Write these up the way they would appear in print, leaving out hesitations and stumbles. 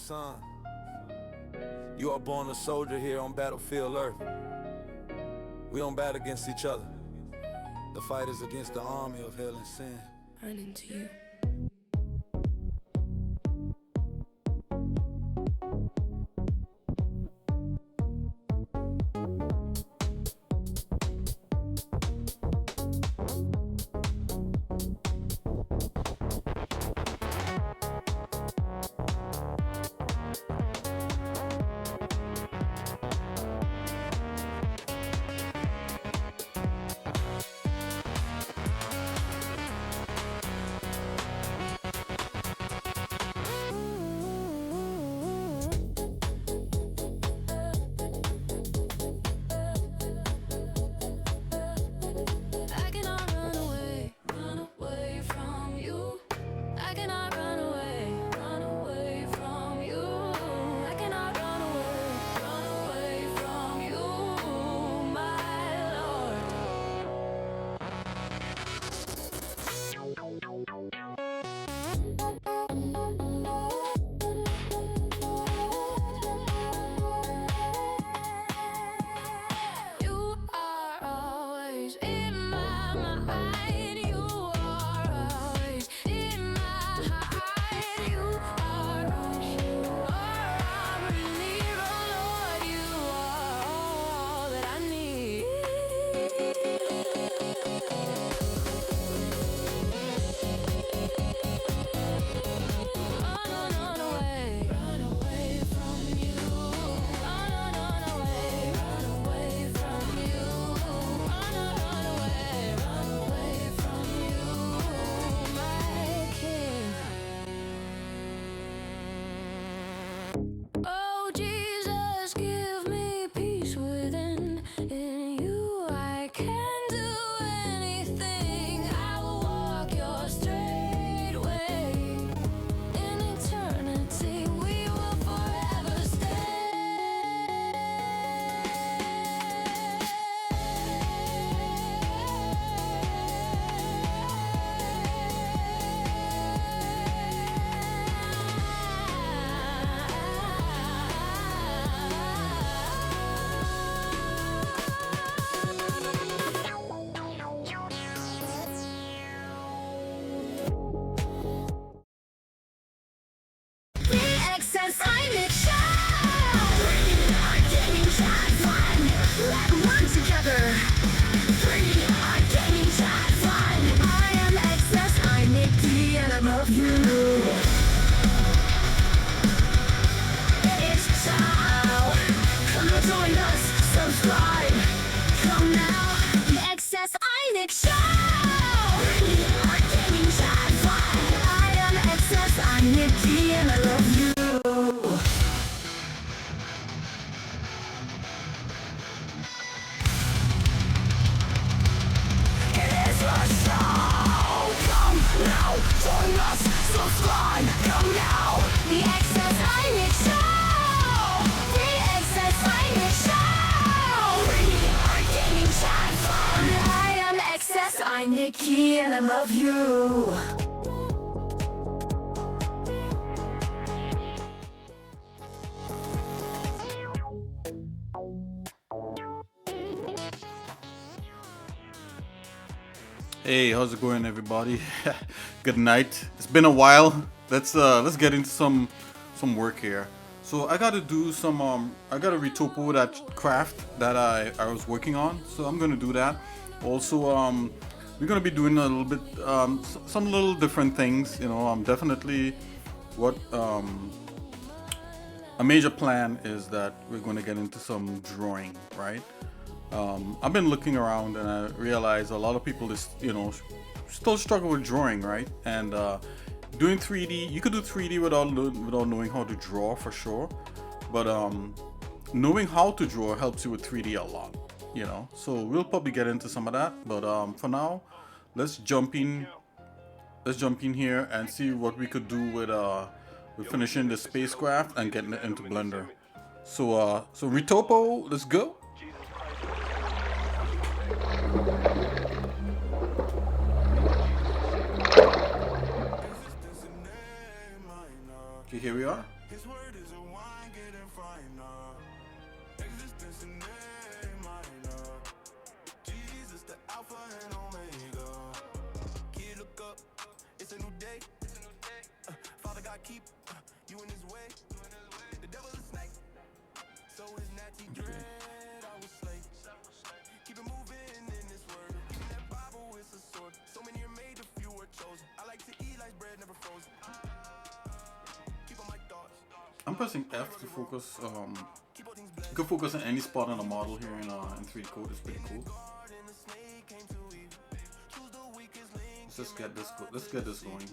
son. You are born a soldier here on battlefield Earth. We don't battle against each other. The fight is against the army of hell and sin. Run into you. Nikki, and I love you. Hey, how's it going, everybody? Good night. It's been a while. Let's get into some work here. So I gotta do some I gotta retopo that craft that I was working on. So I'm gonna do that. Also we're gonna be doing a little bit some little different things. You know, definitely what a major plan is that we're gonna get into some drawing, right? I've been looking around and I realize a lot of people just, still struggle with drawing, right? And doing 3D, you could do 3D without knowing how to draw for sure, but knowing how to draw helps you with 3D a lot, So we'll probably get into some of that, but for now, let's jump in here and see what we could do with finishing the spacecraft and getting it into Blender. So Retopo, let's go. Okay, here we are. finer. Existence in A minor. Jesus, the Alpha and Omega. Kid, look up, it's a new day. Father God, keep you in His way. The devil's a snake, so his natty dread I was slave. Keep it moving in this word. Even that Bible is a sword. So many are made, a few are chosen. I like to eat like bread, never frozen. Keep on my thoughts. I'm pressing F to focus. You can focus on any spot on the model here in 3D code. It's pretty cool. Let's just get this. Let's get this going.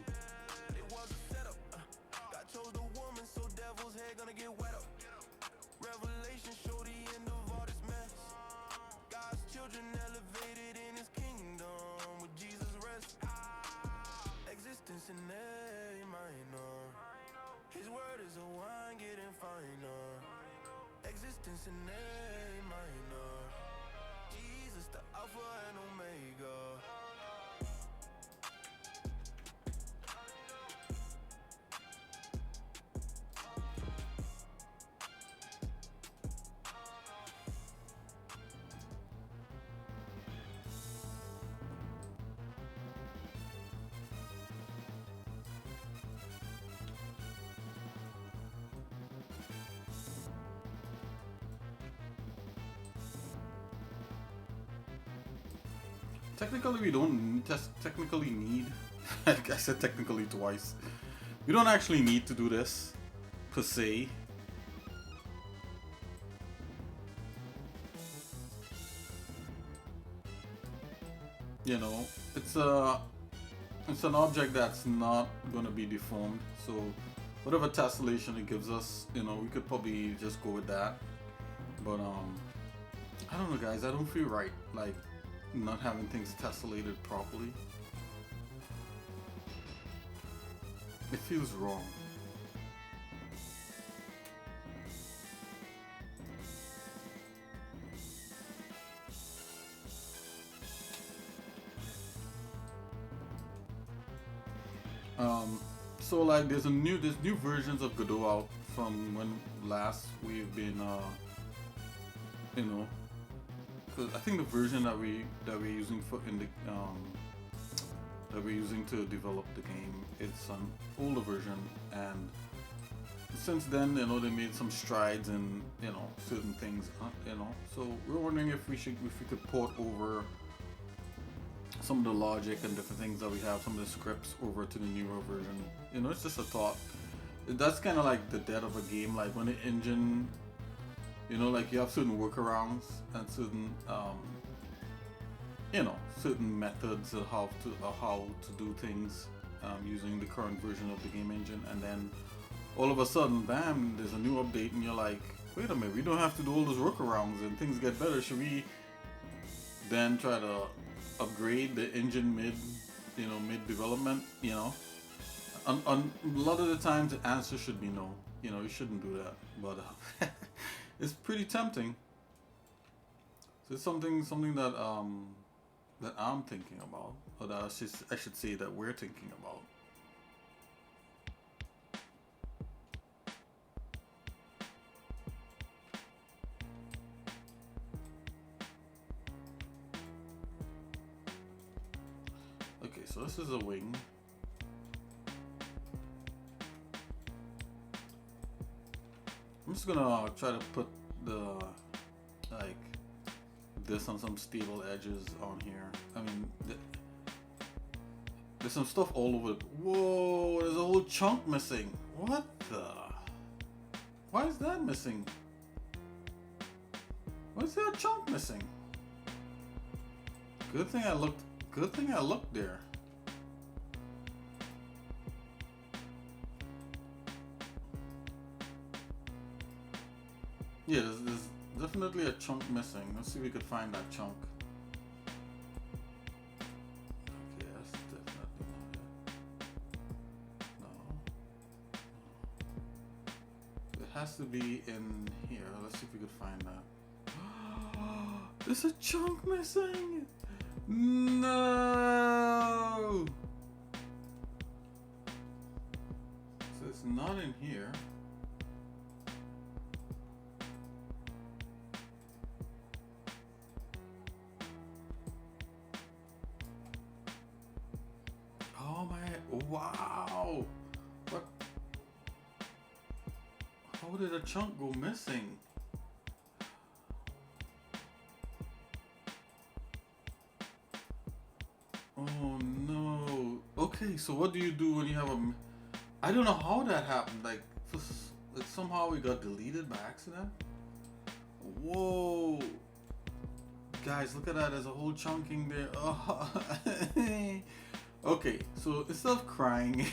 His word is a wine getting finer. Existence in A minor. Jesus, the Alpha and Omega. Technically, we don't technically need. I said technically twice. We don't actually need to do this per se. You know, it's an object that's not gonna be deformed. So whatever tessellation it gives us, you know, we could probably just go with that. But I don't know, guys. I don't feel right. Like, not having things tessellated properly. It feels wrong. So like there's new versions of Godot out from when last we've been you know, I think the version that we're using for that we're using to develop the game, it's an older version, and since then, you know, they made some strides in, you know, certain things, you know. So we're wondering if we could port over some of the logic and different things that we have, some of the scripts over to the newer version. You know, it's just a thought. That's kind of like the death of a game, like when the engine, you know, like you have certain workarounds and certain, you know, certain methods of how to do things using the current version of the game engine, and then all of a sudden, bam, there's a new update, and you're like, wait a minute, we don't have to do all those workarounds, and things get better. Should we then try to upgrade the engine mid development? You know, on a lot of the times the answer should be no. You know, you shouldn't do that, but it's pretty tempting. So it's something that that I'm thinking about, or that I should say that we're thinking about. Okay, so this is a wing. I'm just gonna try to put the like this on some stable edges on here. I mean, there's some stuff all over. Whoa, there's a whole chunk missing. What the? Why is that missing? Why is there a chunk missing? Good thing I looked there. Yeah, there's definitely a chunk missing. Let's see if we could find that chunk. Okay, that's definitely not it. No. It has to be in here. Let's see if we could find that. There's a chunk missing! No! So it's not in here. wow. What? How did a chunk go missing? Oh no. Okay, so what do you do when you have a... I don't know how that happened. Like somehow it got deleted by accident. Whoa. Guys, look at that. There's a whole chunking there. Oh. Okay, so instead of crying,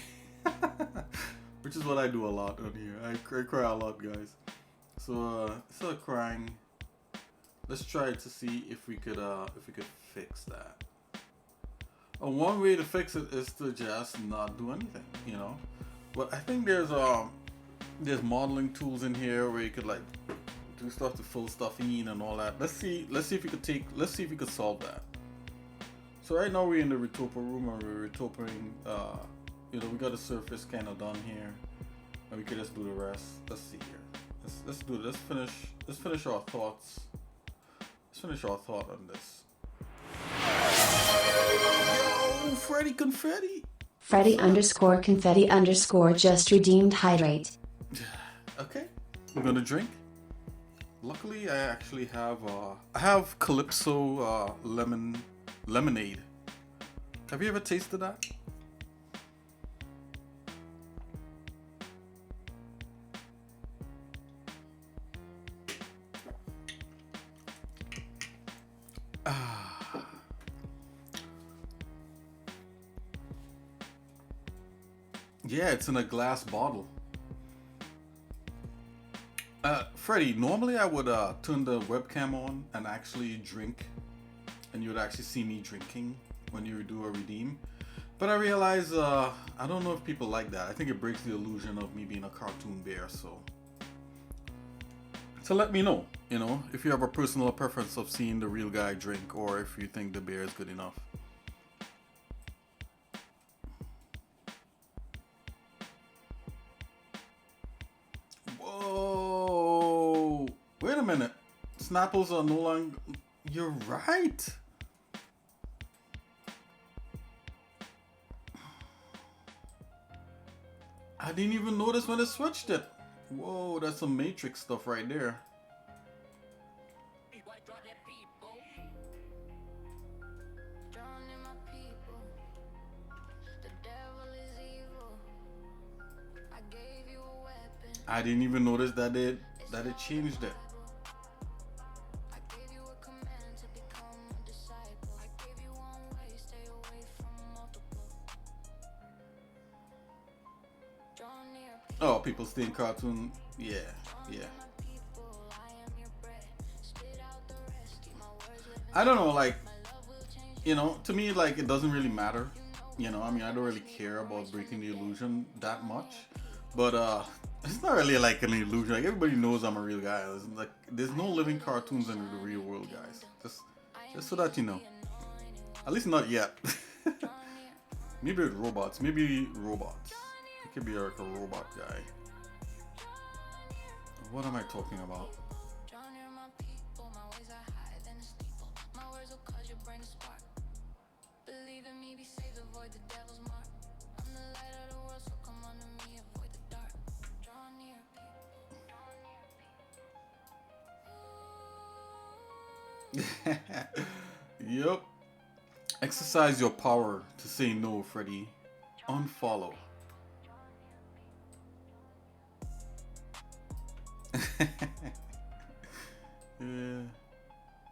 which is what I do a lot on here. I cry a lot, guys. So instead of crying, let's try to see if we could fix that. One way to fix it is to just not do anything, you know. But I think there's modeling tools in here where you could like do stuff to fill stuff in and all that. Let's see if we could solve that. So right now we're in the retoper room and we're retopering. You know, we got the surface kind of done here, and we could just do the rest. Let's see here. Let's do it. Let's finish our thoughts. Let's finish our thought on this. Yo, Freddy Confetti. Freddy underscore confetti underscore just redeemed hydrate. Okay, we're gonna drink. Luckily, I actually have I have Calypso lemonade. Have you ever tasted that? Yeah, it's in a glass bottle. Freddy, normally I would turn the webcam on and actually drink, and you would actually see me drinking when you do a redeem. But I realize I don't know if people like that. I think it breaks the illusion of me being a cartoon bear. So let me know, you know, if you have a personal preference of seeing the real guy drink, or if you think the bear is good enough. Whoa! Wait a minute. Snapples are no longer... You're right. I didn't even notice when it switched it. Whoa, that's some Matrix stuff right there. I didn't even notice that it changed it. Oh, people stay in cartoon. Yeah, yeah. I don't know, like, you know, to me, like, it doesn't really matter. You know, I mean, I don't really care about breaking the illusion that much. But, it's not really like an illusion. Like, everybody knows I'm a real guy. There's no living cartoons in the real world, guys. Just so that you know. At least not yet. Maybe it's robots. Maybe robots. It could be like a robot guy. What am I talking about? Yep. Exercise your power to say no, Freddy. Unfollow.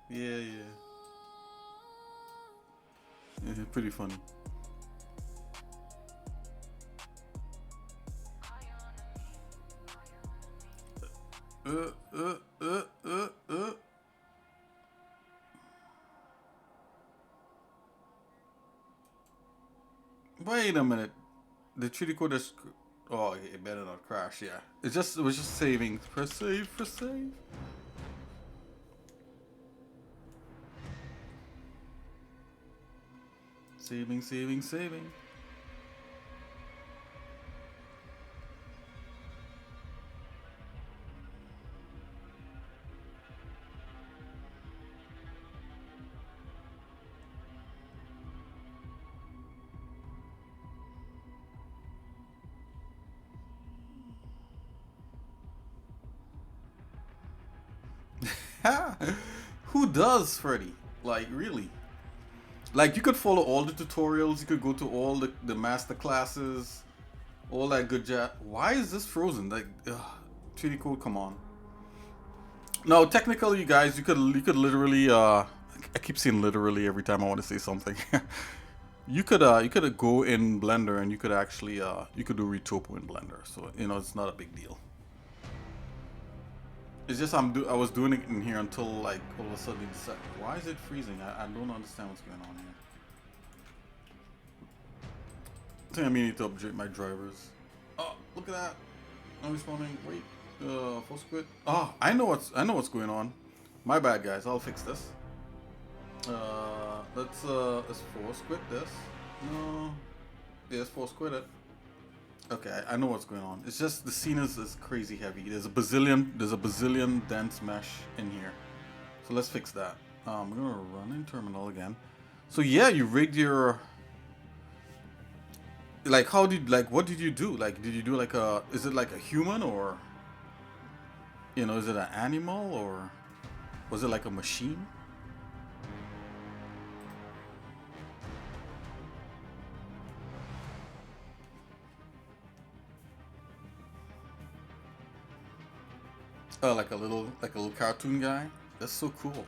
Yeah. Pretty funny. Wait a minute. The 3D code is... Oh, it better not crash, yeah. It was just saving. Press save. Saving. Who does, Freddy? Like, really? Like, you could follow all the tutorials, you could go to all the master classes, all that good jazz. Why is this frozen? Like, 3D code, come on. No, technically, you guys, you could literally, I keep saying literally every time I want to say something. You could go in Blender and you could actually, you could do Retopo in Blender. So, you know, it's not a big deal. It's just I was doing it in here until like all of a sudden it's set. Why is it freezing? I don't understand what's going on here. I think I may need to update my drivers. Oh, look at that! I'm responding. Wait, force quit. Oh, I know what's going on. My bad, guys. I'll fix this. Let's force quit this. No, yes, force quit it. Okay, I know what's going on. It's just the scene is crazy heavy. There's a bazillion dense mesh in here. So let's fix that. I'm gonna run in terminal again. So yeah, you rigged your, like, what did you do? Like, did you do like is it like a human, or, you know, is it an animal, or was it like a machine? Like a little cartoon guy. That's so cool.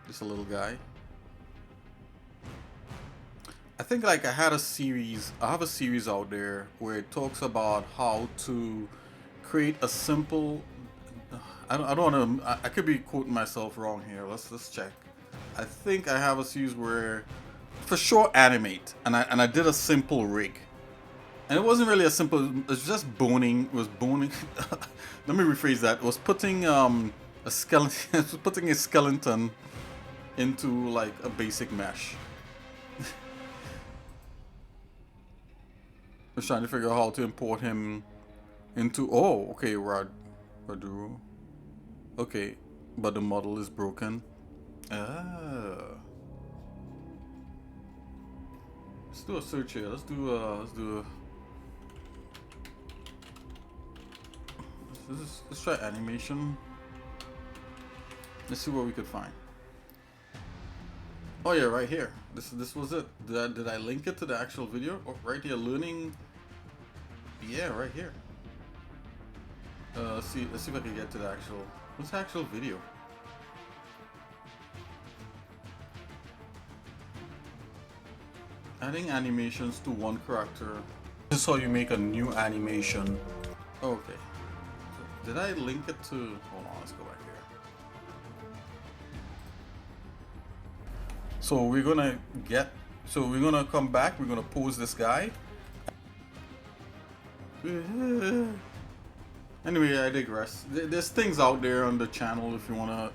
Just a little guy. I think like I have a series out there where it talks about how to create a simple. I don't want to. I could be quoting myself wrong here. Let's check. I think I have a series where, for sure, animate, and I did a simple rig. And it wasn't really a simple, it was just boning, let me rephrase that, it was putting a skeleton into like a basic mesh. I was trying to figure out how to import him into, oh, okay, Radu. Okay, but the model is broken. Ah. Let's do a search here, let's do a let's try animation. Let's see what we could find. Oh yeah, right here. This was it. Did I link it to the actual video? Oh, right here, learning. Yeah, right here. Let's see if I can get to the actual. What's the actual video? Adding animations to one character. This is how you make a new animation. Okay. Did I link it to... Hold on, let's go back here. So we're gonna come back, we're gonna pose this guy. Anyway, I digress. There's things out there on the channel if you wanna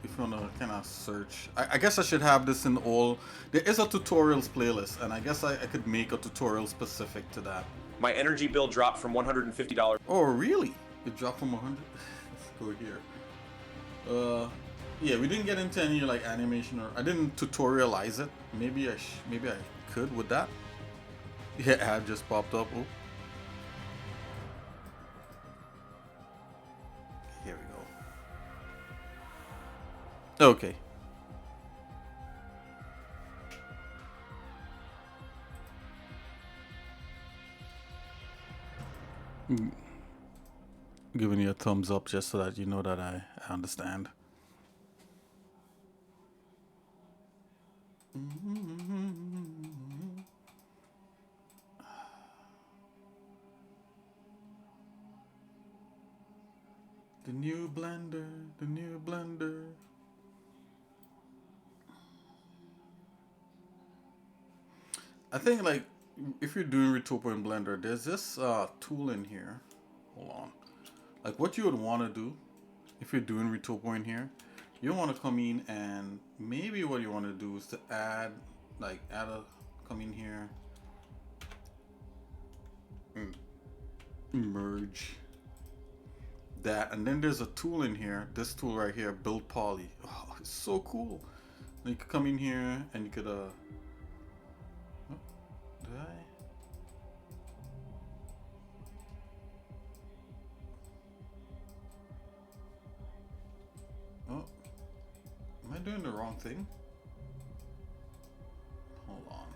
kind of search. I guess I should have this in all... There is a tutorials playlist, and I guess I could make a tutorial specific to that. My energy bill dropped from $150. Oh, really? It dropped from 100. Let's go here. Yeah, we didn't get into any like animation, or I didn't tutorialize it. Maybe I could with that. Yeah, ad just popped up. Oh. Here we go. Okay. Giving you a thumbs up just so that you know that I understand. The new Blender, the new Blender. I think like if you're doing Retopo in Blender, there's this tool in here. Hold on. Like what you would want to do if you're doing Retopo in here, you want to come in and maybe what you want to do is to come in here, merge that, and then there's a tool in here, this tool right here, build poly. Oh, it's so cool. And you could come in here and you could did I? Oh, am I doing the wrong thing? Hold on.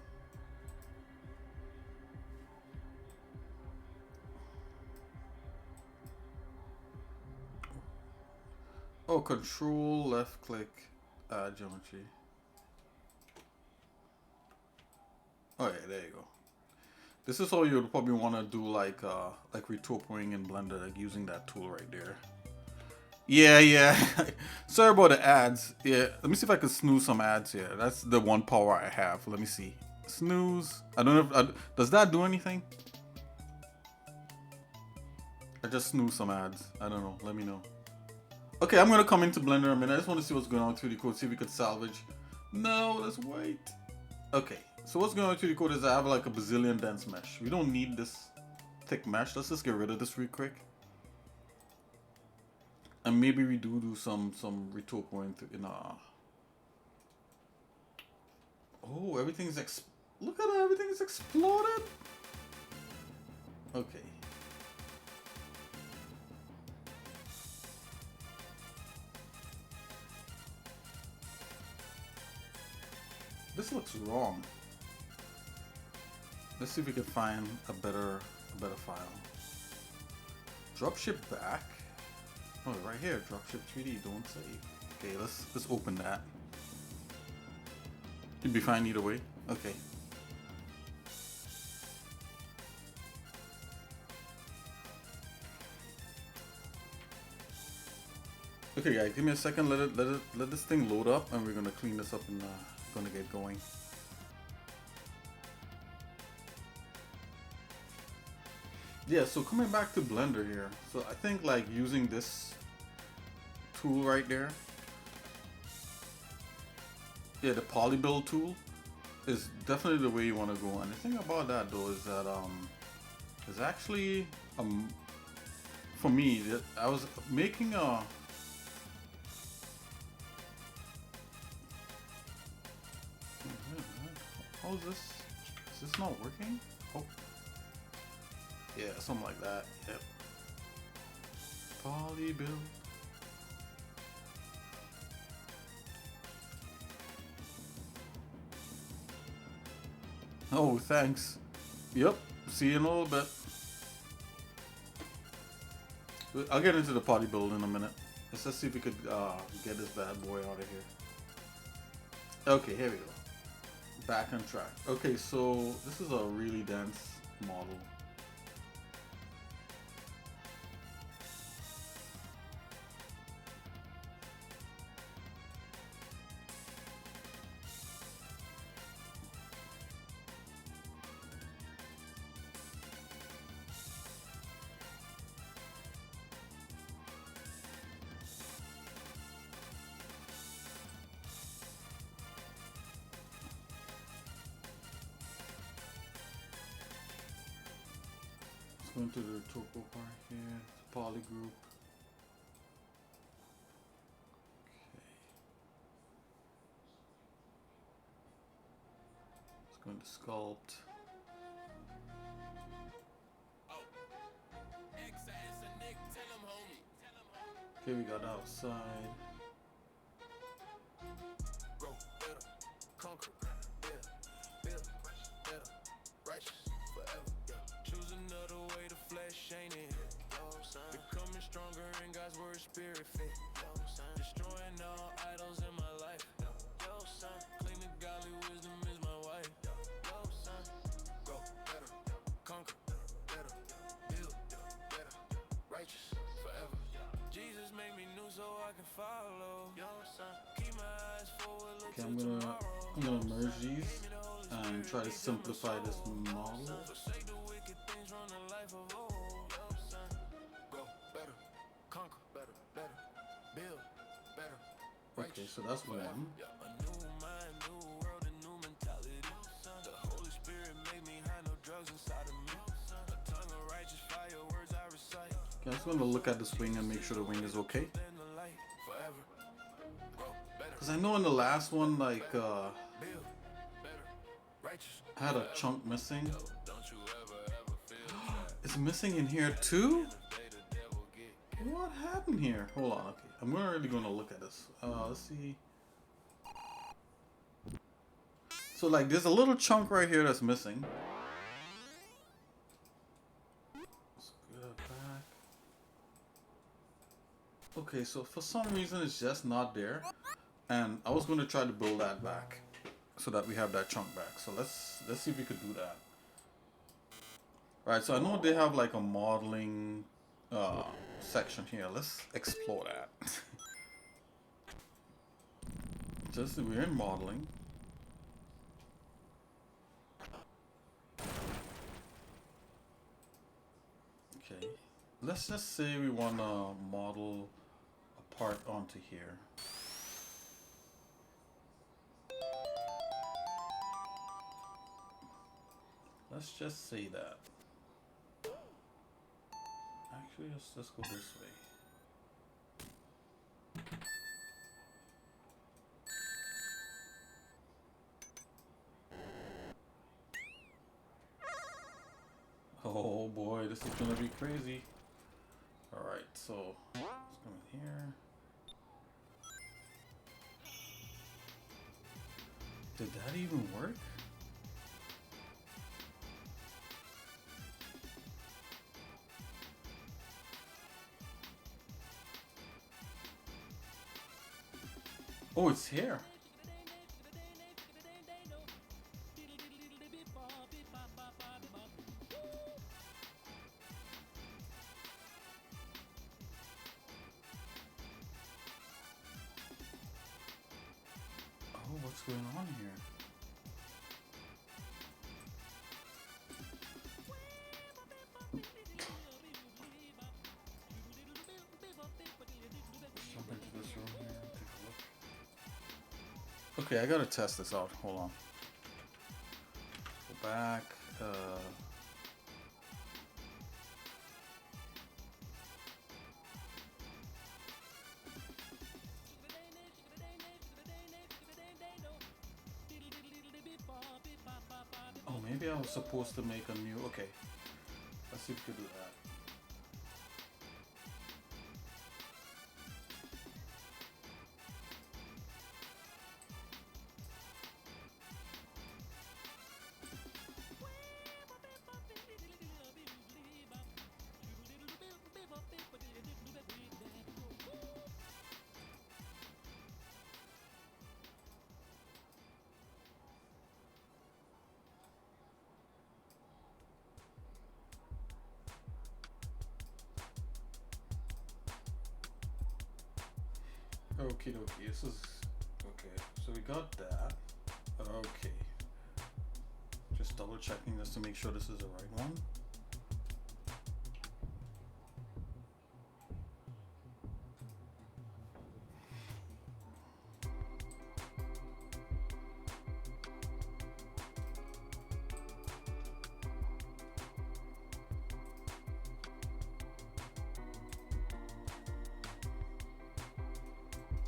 Oh, control, left click, add geometry. Oh yeah, there you go. This is how you would probably want to do like retopoing in Blender, like using that tool right there. Yeah. Sorry about the ads. Yeah, let me see if I can snooze some ads here. That's the one power I have. Let me see. Snooze. I don't know if does that do anything? I just snooze some ads. I don't know. Let me know. Okay, I'm gonna come into Blender in a minute. I just want to see what's going on with 2D code. See if we could salvage. No, let's wait. Okay, so what's going on with 2D code is I have like a bazillion dense mesh. We don't need this thick mesh. Let's just get rid of this real quick. And maybe we do some retopoing in oh, everything's look at that, everything's exploded. Okay. This looks wrong. Let's see if we can find a better file. Dropship back. Oh, right here, dropship 3D, don't save. Okay, let's open that. You'd be fine either way. Okay. Okay, guys, give me a second. Let this thing load up, and we're gonna clean this up and gonna get going. Yeah, so coming back to Blender here. So I think like using this tool right there. Yeah, the polybuild tool is definitely the way you want to go. And the thing about that though is that is actually for me that I was making a how is this? Is this not working? Oh. Yeah, something like that. Yep. Polybuild. Oh, thanks. Yep. See you in a little bit. I'll get into the polybuild in a minute. Let's just see if we could get this bad boy out of here. Okay, here we go. Back on track. Okay, so this is a really dense model. Go into the topo part here, the poly group. Okay. Let's go into sculpt. Okay, we got outside. Grow better, conquer, yeah, build better, righteous forever. Yeah. Choose another way to flesh, ain't it? Becoming stronger in God's word, spirit fit. Destroying all idols in my life. Clean the godly wisdom is my wife. Grow better, conquer better, build better, righteous forever. Jesus made me new so I can follow. Keep my eyes forward, look Okay, to I'm gonna merge these and try to simplify this model. forsake the wicked things, run a life of old. Grow better, conquer better, build better. Okay, so that's one. A new mind, new world, a new mentality. The Holy Spirit made me hide no drugs inside of me. A tongue of righteous fire, words I recite. Okay, I'm just gonna look at this wing and make sure the wing is okay. In the light forever. Grow better, Cause I know in the last one, like build better, righteous. I had a chunk missing. Don't you ever feel It's missing in here too? the day the devil get What happened here? Hold on, okay. I'm really gonna look at this. Let's see. So like there's a little chunk right here that's missing. Let's get it back. Okay, so for some reason it's just not there. And I was gonna try to build that back so that we have that chunk back. So let's see if we could do that. Right, so I know they have like a modeling section here. Let's explore that. Just we're in modeling. Okay, let's just say we want to model a part onto here. Let's just say that. Actually, let's go this way. Oh boy, this is gonna be crazy. Alright, so let's come in here. Did that even work? Oh, it's here. Oh, what's going on here? Jump into this room here and take a look. Okay, I gotta test this out. Hold on. Go back. Oh, maybe I was supposed to make a new. Okay, let's see if we can do that. Okay, okay, this is okay. So we got that. Okay, just double checking this to make sure this is the right one.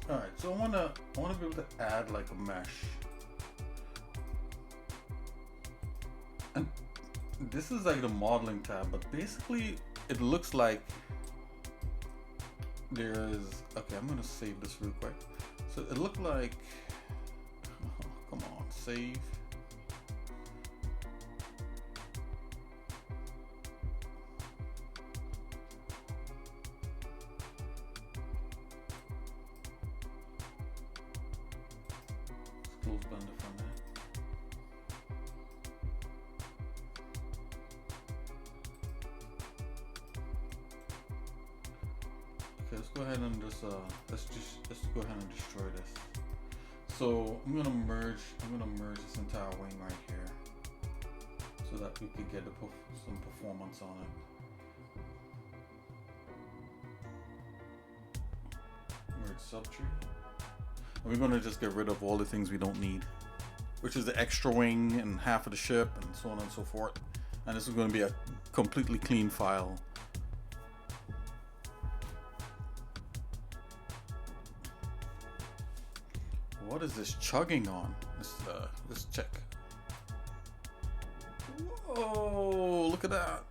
All right, so I wanna be able to add like a mesh, and this is like the modeling tab, but basically it looks like there is. Okay, I'm gonna save this real quick. So it looked like, come on, save. Close blender from there. Okay, let's go ahead and just let's go ahead and destroy this. So I'm gonna merge this entire wing right here, so that we could get some performance on it. Merge subtree. And we're gonna just get rid of all the things we don't need, which is the extra wing and half of the ship and so on and so forth. And this is gonna be a completely clean file. What is this chugging on? Let's check. Whoa, look at that.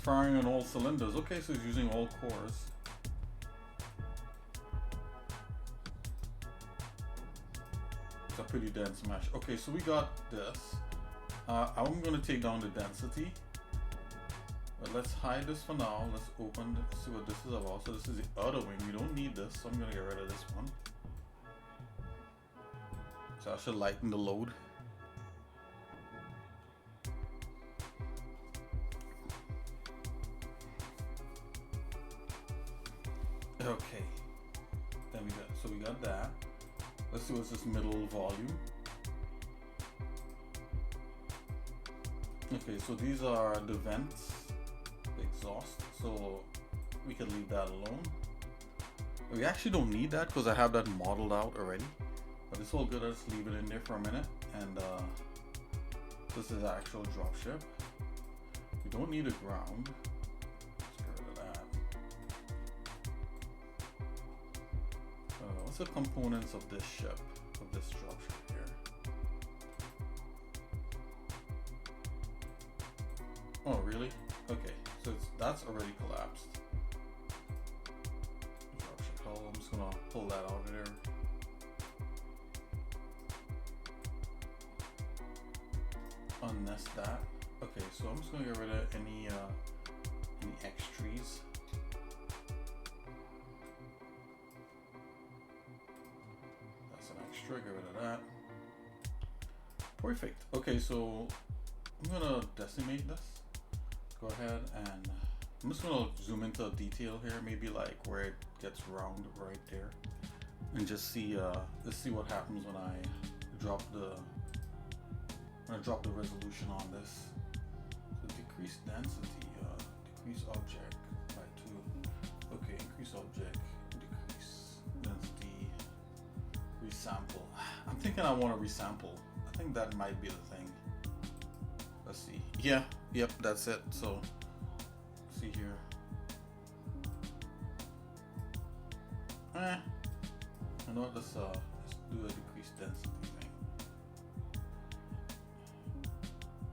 firing on all cylinders. Okay, so it's using all cores. It's a pretty dense mesh. Okay, so we got this. I'm gonna take down the density. But let's hide this for now. Let's open, see what this is about. So this is the other wing. We don't need this, so I'm gonna get rid of this one. So I should lighten the load. Okay. Then we got that. Let's see what's this middle volume. Okay, so these are the vents, the exhaust, so we can leave that alone. We actually don't need that because I have that modeled out already, but it's all good. Let's leave it in there for a minute. And this is actual dropship. We don't need a ground. Let's get rid of that. What's the components of this ship, of this dropship here? Oh, really? Okay, so that's already collapsed. Dropship hull, I'm just gonna pull that out of there. Unnest that. Okay, so I'm just gonna get rid of any X trees. That's an extra, get rid of that. Perfect. Okay, so I'm gonna decimate this. Go ahead and I'm just gonna zoom into detail here, maybe like where it gets round right there, and just see let's see what happens when I drop the resolution on this. So decrease density, decrease object by 2. Okay, increase object, decrease density, resample. I'm thinking I want to resample. I think that might be the thing. Let's see. Yeah, yep, that's it. So see here. You know what, let's do a decrease density thing.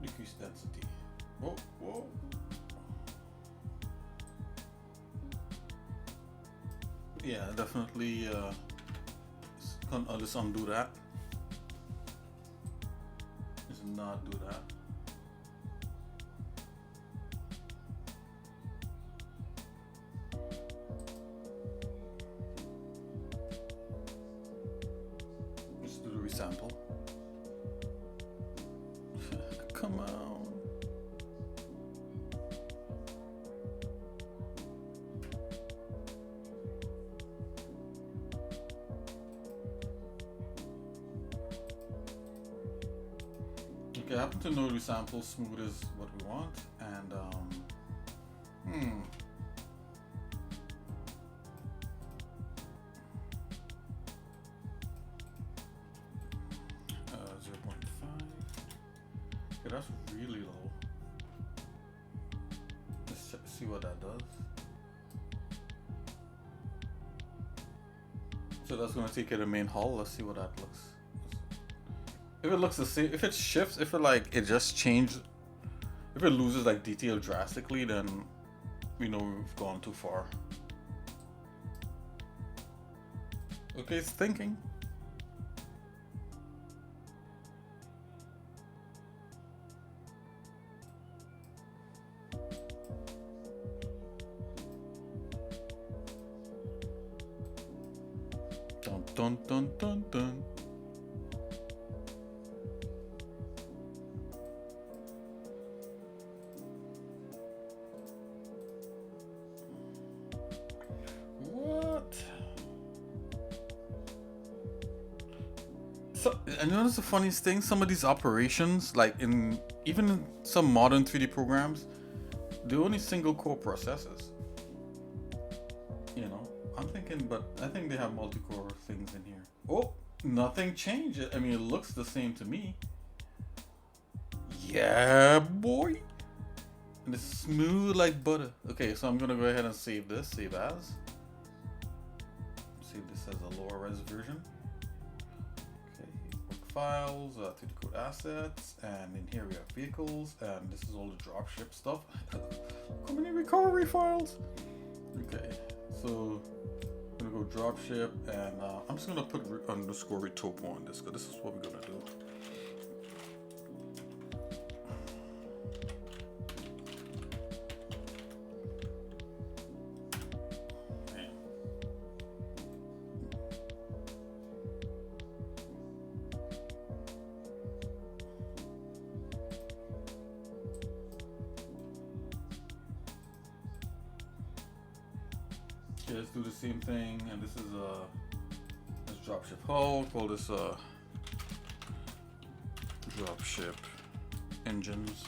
Decrease density. Whoa, whoa. Yeah, definitely let's undo that. Let's not do that. Let's do the resample. Come on. Okay, I happen to know resample smooth is what we want, and 0.5. Okay, that's really low. Let's see what that does. So that's gonna take it the main hull. Let's see what that looks. If it looks the same, if it shifts, if it like it just changed, if it loses like detail drastically, then we know we've gone too far. Okay, it's thinking. Dun dun dun dun dun. So, and you know what's the funniest thing? Some of these operations, like even in some modern 3D programs, they're only single core processors. You know, I'm thinking, but I think they have multi-core things in here. Oh, nothing changed. I mean, it looks the same to me. Yeah, boy. And it's smooth like butter. Okay, so I'm gonna go ahead and save this. Save as. Save this as a lower res version. Okay, work files, 3D code assets, and in here we have vehicles, and this is all the dropship stuff. How many recovery files? Okay, so I'm gonna go dropship, and I'm just gonna put underscore retopo on this, because this is what we're gonna do. Okay, let's do the same thing, and this is let's dropship hull. Call this dropship engines.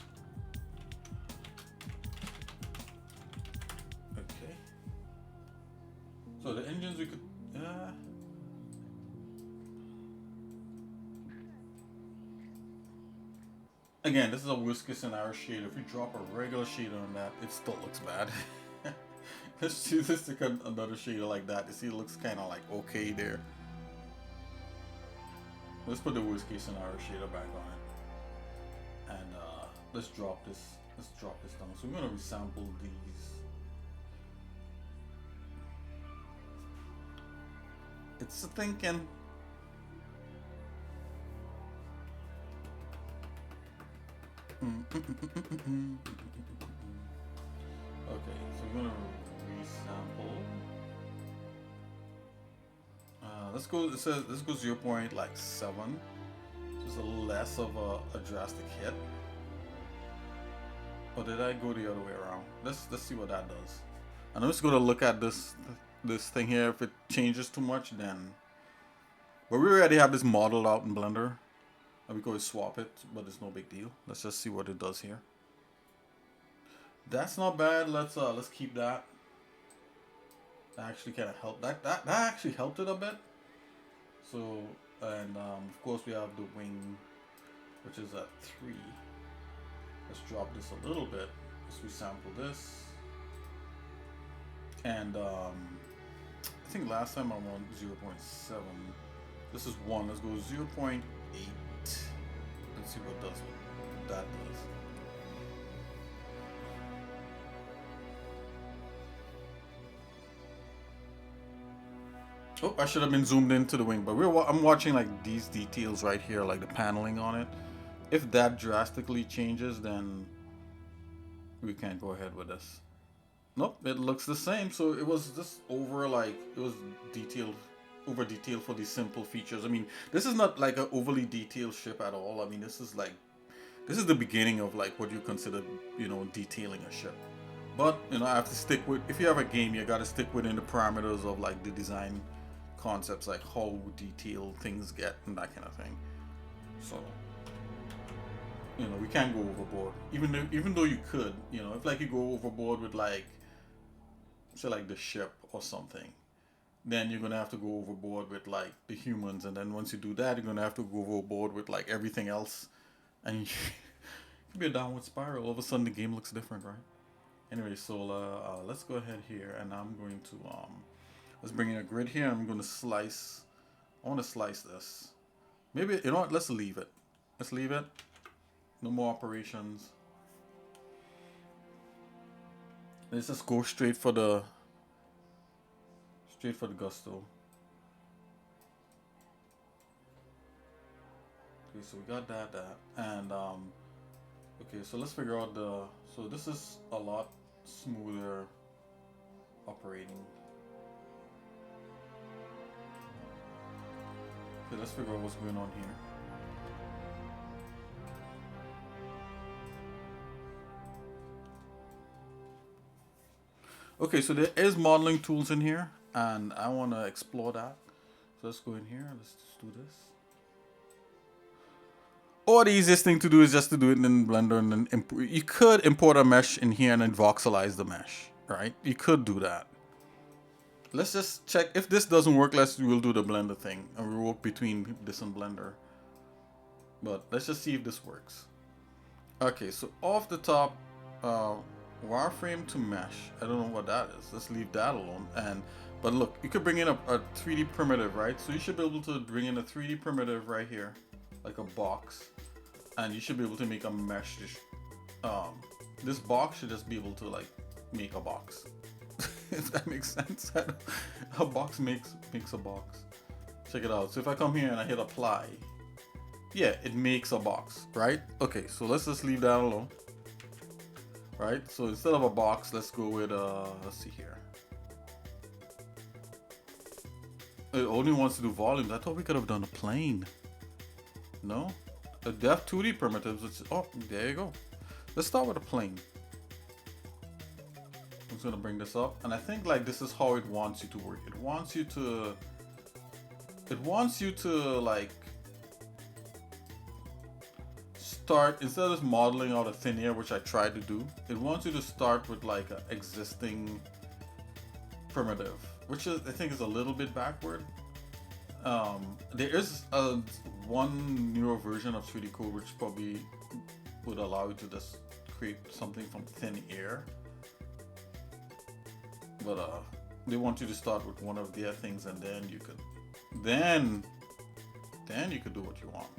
Okay. So the engines we could. Again, this is a worst case scenario shader. If you drop a regular shader on that, it still looks bad. Let's choose this to another shader like that. You see, it looks kind of like okay there. Let's put the worst case scenario shader back on it, and let's drop this. Let's drop this down. So we're gonna resample these. It's thinking. Okay, so we're gonna resample. Let's go. It says let's go 0.7. Just a little less of a drastic hit. Or did I go the other way around? Let's see what that does. And I'm just gonna look at this thing here. If it changes too much, then. But we already have this modeled out in Blender. And we go swap it, but it's no big deal. Let's just see what it does here. That's not bad. Let's keep that. That actually kind of helped. That actually helped it a bit. So, and of course we have the wing, which is at 3. Let's drop this a little bit. Let's resample this. And I think last time I won 0.7. This is 1. Let's go 0.8. Let's see what that does. Oh, I should have been zoomed into the wing, but I'm watching like these details right here, like the paneling on it. If that drastically changes, then we can't go ahead with this. Nope, it looks the same. So it was just it was detailed, over detailed for these simple features. I mean, this is not like an overly detailed ship at all. I mean, this is the beginning of like what you consider, detailing a ship. But I have to stick with, if you have a game, you got to stick within the parameters of like the design concepts, like how detailed things get and that kind of thing. So we can't go overboard, even though you could, if like you go overboard with like, say like the ship or something, then you're gonna have to go overboard with like the humans, and then once you do that, you're gonna have to go overboard with like everything else, and it could be a downward spiral. All of a sudden the game looks different, right? Anyway, so let's go ahead here, and I'm going to let's bring in a grid here. I'm going to slice. I want to slice this. Maybe, you know what? Let's leave it. Let's leave it. No more operations. Let's just go straight for the gusto. Okay, so we got that, and okay, so let's figure out so this is a lot smoother operating. Okay, let's figure out what's going on here. Okay, so there is modeling tools in here, and I want to explore that. So let's go in here. Let's just do this. Or the easiest thing to do is just to do it in Blender, and then you could import a mesh in here and then voxelize the mesh, right? You could do that. Let's just check if this doesn't work. We'll do the Blender thing, and we'll work between this and Blender. But let's just see if this works. Okay, so off the top, wireframe to mesh. I don't know what that is. Let's leave that alone. But look, you could bring in a 3D primitive, right? So you should be able to bring in a 3D primitive right here, like a box, and you should be able to make a mesh. This box should just be able to like make a box. If that makes sense. A box makes a box. Check it out. So if I come here and I hit apply, yeah, it makes a box, right? Okay, so let's just leave that alone. Right? So instead of a box, let's go with let's see here. It only wants to do volumes. I thought we could have done a plane. No? They have 2D primitives. Oh, there you go. Let's start with a plane. I'm just gonna bring this up, and I think like this is how it wants you to work. It wants you to like start, instead of just modeling out a thin air, which I tried to do, it wants you to start with like an existing primitive, which is, I think, is a little bit backward. There is one newer version of 3D code which probably would allow you to just create something from thin air, but they want you to start with one of their things, and then you could do what you want.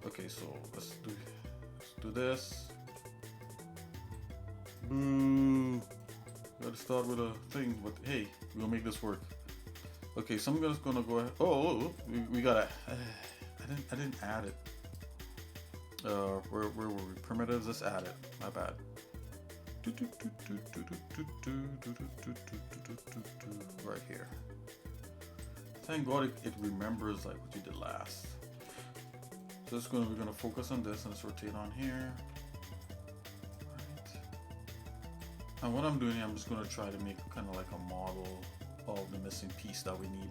Okay, so let's do this. Boo! Gotta start with a thing, but hey, we'll make this work. Okay, so I'm just gonna go ahead. Oh, we gotta. I didn't add it. Where were we? Primitives. Let's add it. My bad. Right here. Thank God it remembers like what you did last. So we're gonna focus on this and let's rotate on here. Right. And what I'm doing, I'm just gonna try to make kind of like a model of the missing piece that we need.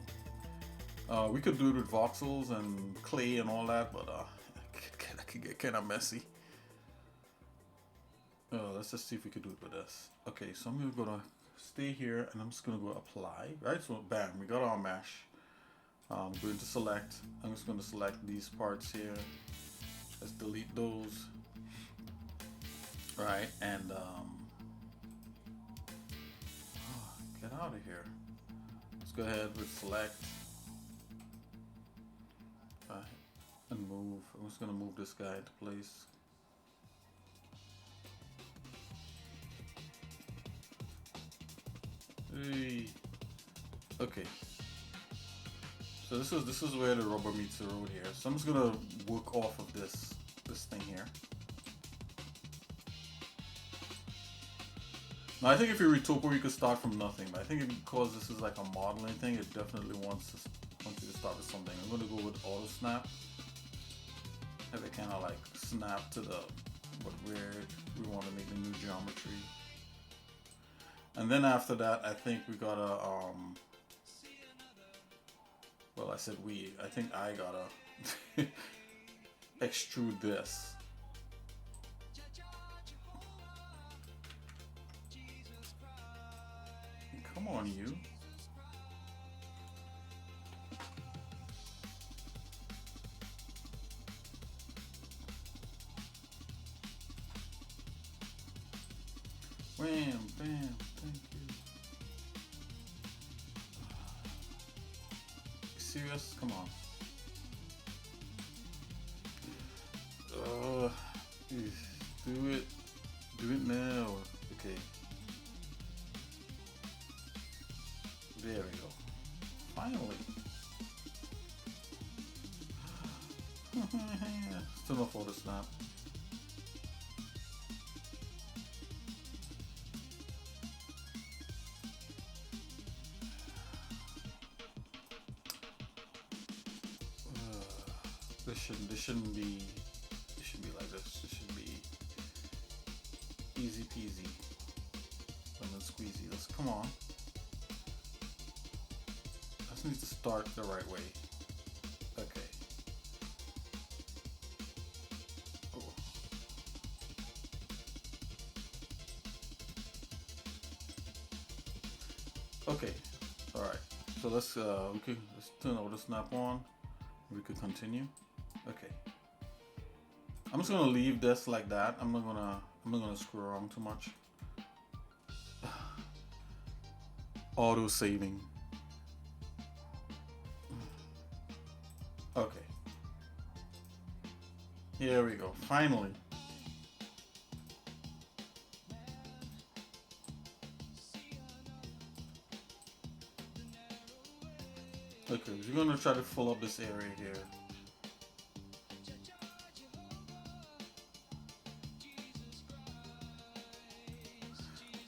We could do it with voxels and clay and all that, but that could get kind of messy. Let's just see if we could do it with this. Okay, so I'm gonna stay here and I'm just gonna go apply. Right, so bam, we got our mesh. I'm going to select. I'm just going to select these parts here. Let's delete those. Right, and get out of here. Let's go ahead with select. And move. I'm just going to move this guy into place. Hey. Okay. So this is where the rubber meets the road here. So I'm just gonna work off of this thing here. Now I think if you're Retopo, you could start from nothing, but I think because this is like a modeling thing, it definitely wants you to start with something. I'm gonna go with auto snap. Have it kind of like snap to where we want to make the new geometry. And then after that, I think we gotta well, I said we. I think I gotta extrude this. Come on, you. Wham, bam, thank you. Serious? Come on. Do it. Do it now. Okay. There we go. Finally. Still no photo snap. This shouldn't be like this. This should be easy peasy. Lemon squeezy. Let's come on. I just need to start the right way. Okay. Oh. Okay. All right. So let's turn over the snap on. We could continue. Okay. I'm just gonna leave this like that. I'm not gonna screw around too much. Auto saving. Okay. Here we go. Finally. Okay, we're gonna try to fill up this area here.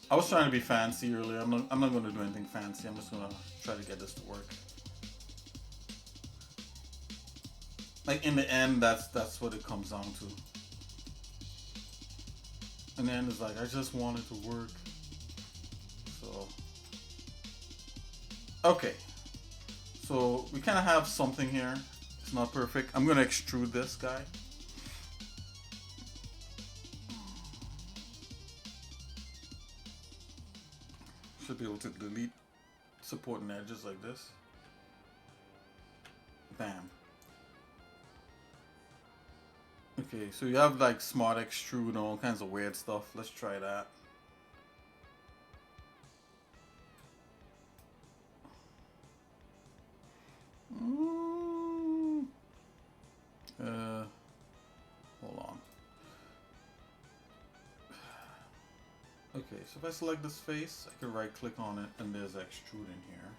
I was trying to be fancy earlier. I'm not gonna do anything fancy. I'm just gonna try to get this to work. Like in the end, that's what it comes down to. In the end, it's like I just want it to work. So okay. So we kind of have something here. It's not perfect. I'm gonna extrude this guy. Should be able to delete supporting edges like this. Bam. Okay, so you have like smart extrude and all kinds of weird stuff. Let's try that. Hold on. Okay, so if I select this face, I can right click on it and there's extrude in here.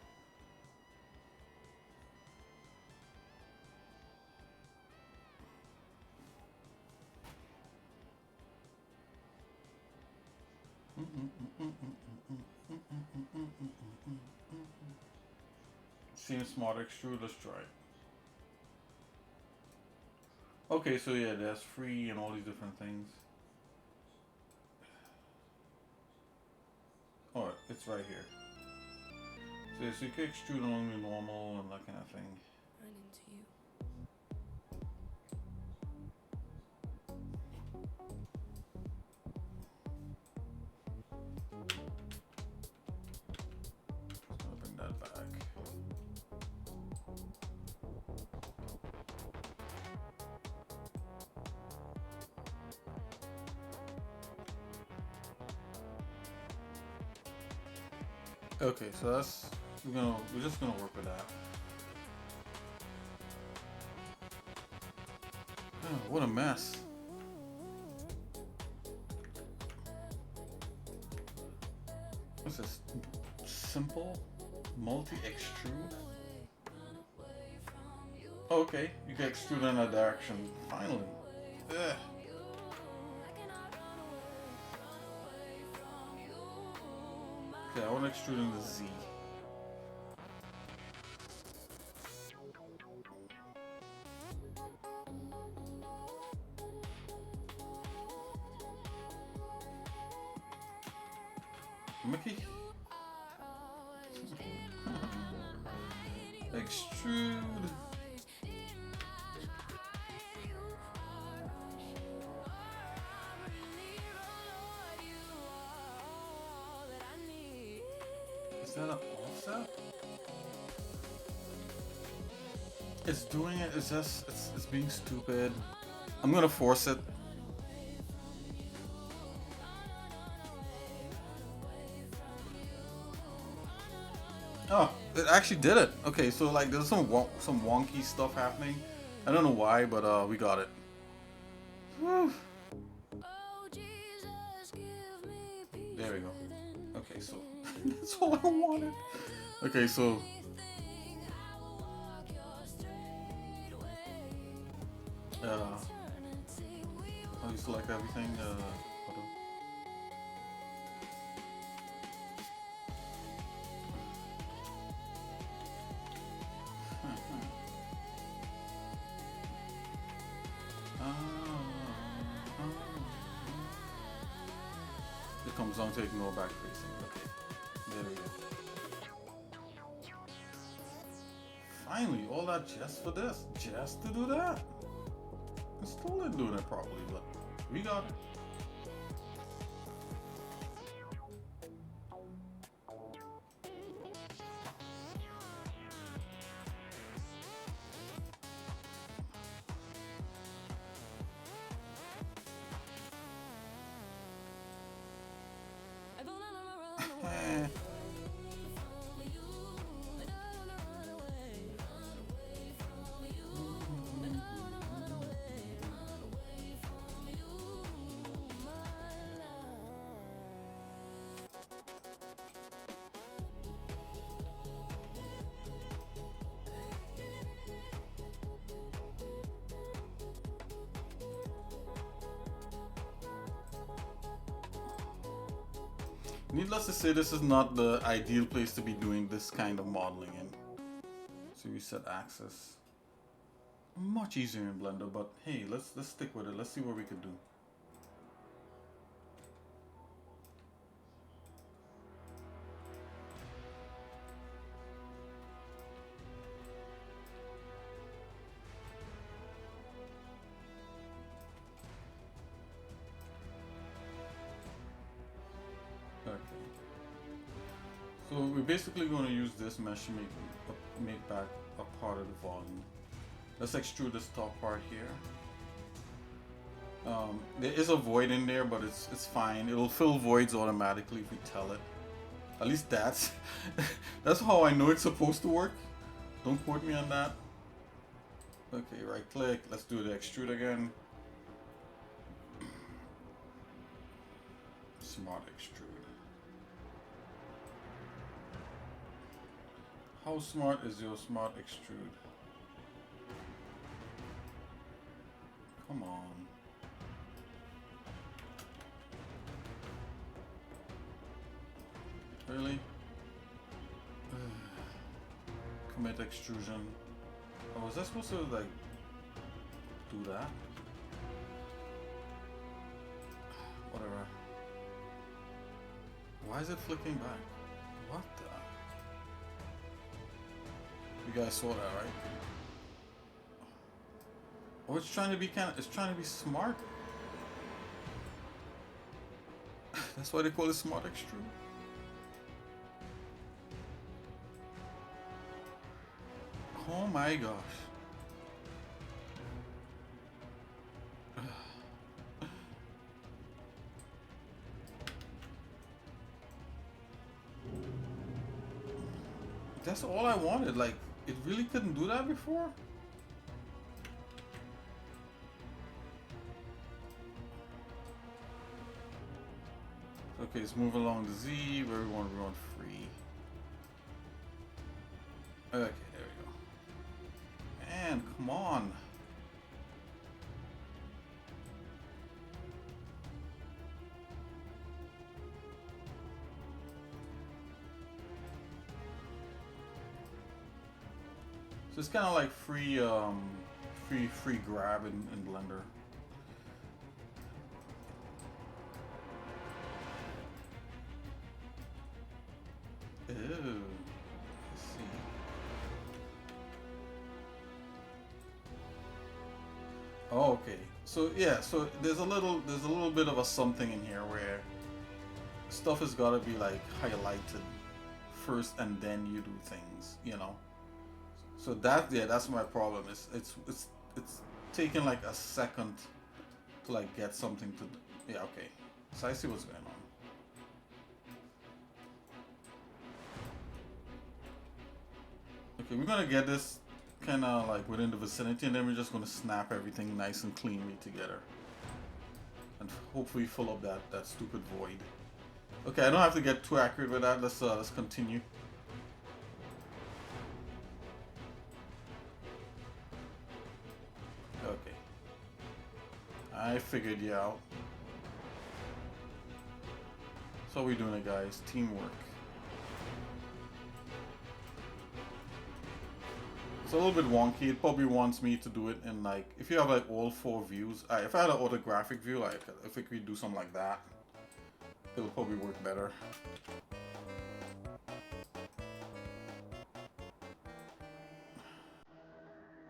Seems smart extrude, let's try it. Okay, so yeah, there's free and all these different things. Oh, it's right here. So you can extrude only normal and that kind of thing. Run into you. Just gonna bring that back. Okay, so that's we're just gonna work with that. Oh, what a mess. What's this? Simple multi-extrude? Oh, okay, you can extrude in that direction. Finally. Ugh. Okay, I want to extrude in the Z. Mickey? Extrude. Is that an offset? It's doing it, it's just, it's being stupid. I'm gonna force it. Oh, it actually did it. Okay, so like there's some wonky stuff happening. I don't know why, but we got it. Whew. There we go. Okay, so that's all I wanted. Okay, so how do you select everything? Hold on. It comes down to ignore back facing. Okay, there we go. Finally, all that just for this, just to do that. I still didn't do it properly, but we got it. Needless to say, this is not the ideal place to be doing this kind of modeling in. So we set axis. Much easier in Blender, but hey, let's stick with it. Let's see what we could do. Okay. So we're basically going to use this mesh to make back a part of the volume. Let's extrude this top part here. There is a void in there, but it's fine. It'll fill voids automatically if we tell it. At least that's that's how I know it's supposed to work. Don't quote me on that. Okay, right click. Let's do the extrude again. Smart extrude. How smart is your smart extrude? Come on. Really? Commit extrusion. Oh, was I supposed to like do that? Whatever. Why is it flicking back? What the? You guys saw that, right? Oh, it's trying to be it's trying to be smart. That's why they call it smart extrude. Oh my gosh. That's all I wanted. Like, it really couldn't do that before? Okay, let's move along the Z where we want free. Okay, there we go. Man, come on. So it's kind of like free grab in Blender. Ew. Let's see. Oh, okay. So yeah, so there's a little bit of a something in here where stuff has got to be like highlighted first and then you do things, you know. So that's my problem. It's taking like a second to like get something to. Yeah, okay. So I see what's going on. Okay, we're gonna get this kind of like within the vicinity, and then we're just gonna snap everything nice and cleanly together, and hopefully fill up that stupid void. Okay, I don't have to get too accurate with that. Let's continue. Okay, I figured you out. So we're doing it, guys. Teamwork. It's a little bit wonky. It probably wants me to do it in like, if you have like all 4 views. If I had an orthographic view, like if we could do something like that, it'll probably work better.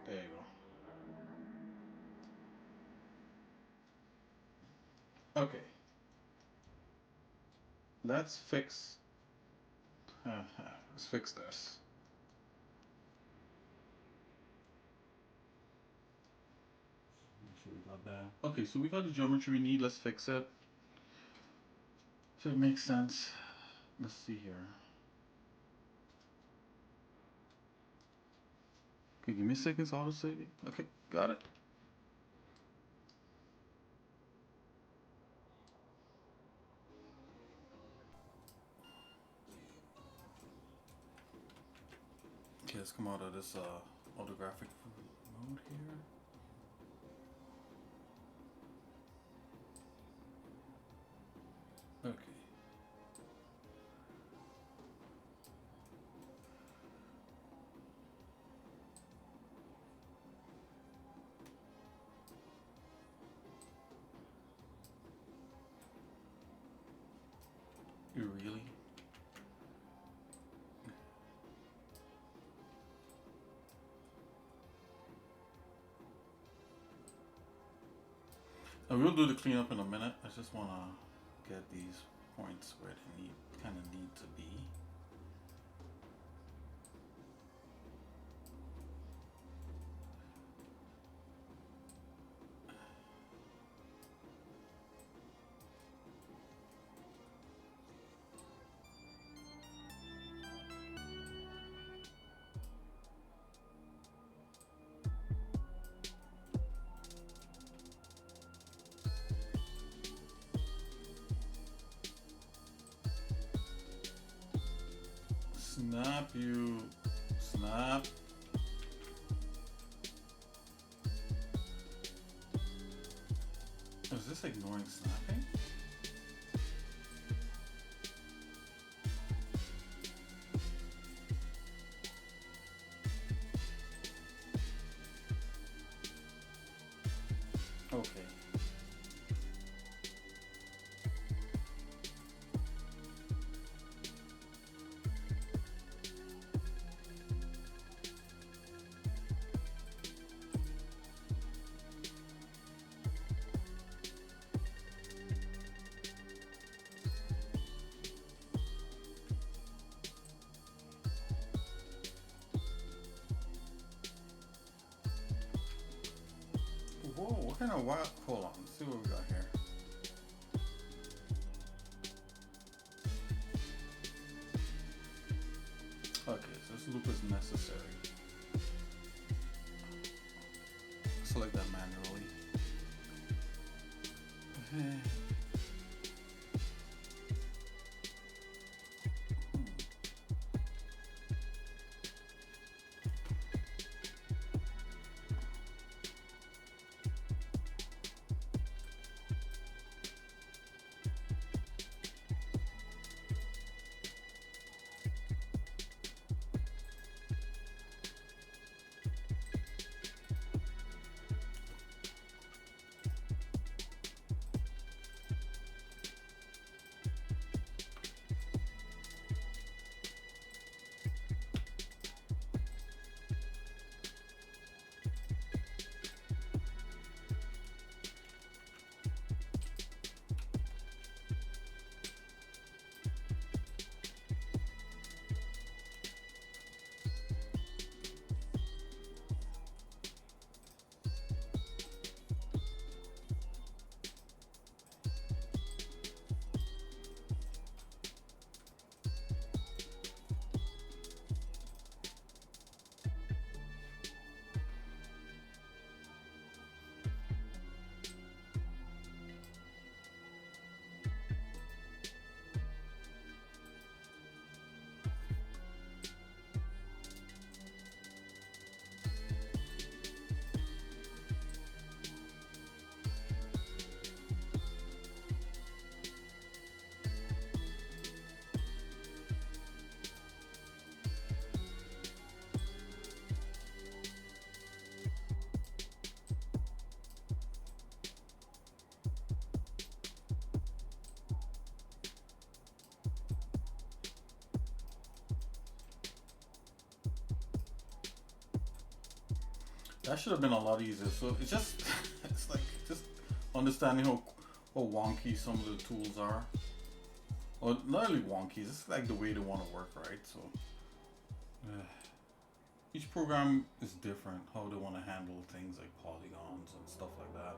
There you go. Okay. Let's fix this. Okay, so we got the geometry we need. Let's fix it. So it makes sense. Let's see here. Okay, give me a second. Auto saving. Okay, got it. Okay, let's come out of this orthographic mode here. Okay. You really? I will do the cleanup in a minute. I just want to get these points where they kind of need to be. Snap, you snap. Is this ignoring snapping? Okay. Whoa, what kind of wild? Hold on, let's see what we got here. Okay, so this loop is necessary. Select that manually. That should have been a lot easier. So it's just, it's like just understanding how wonky some of the tools are. Or not really wonky, it's just like the way they want to work, right? So each program is different, how they want to handle things like polygons and stuff like that.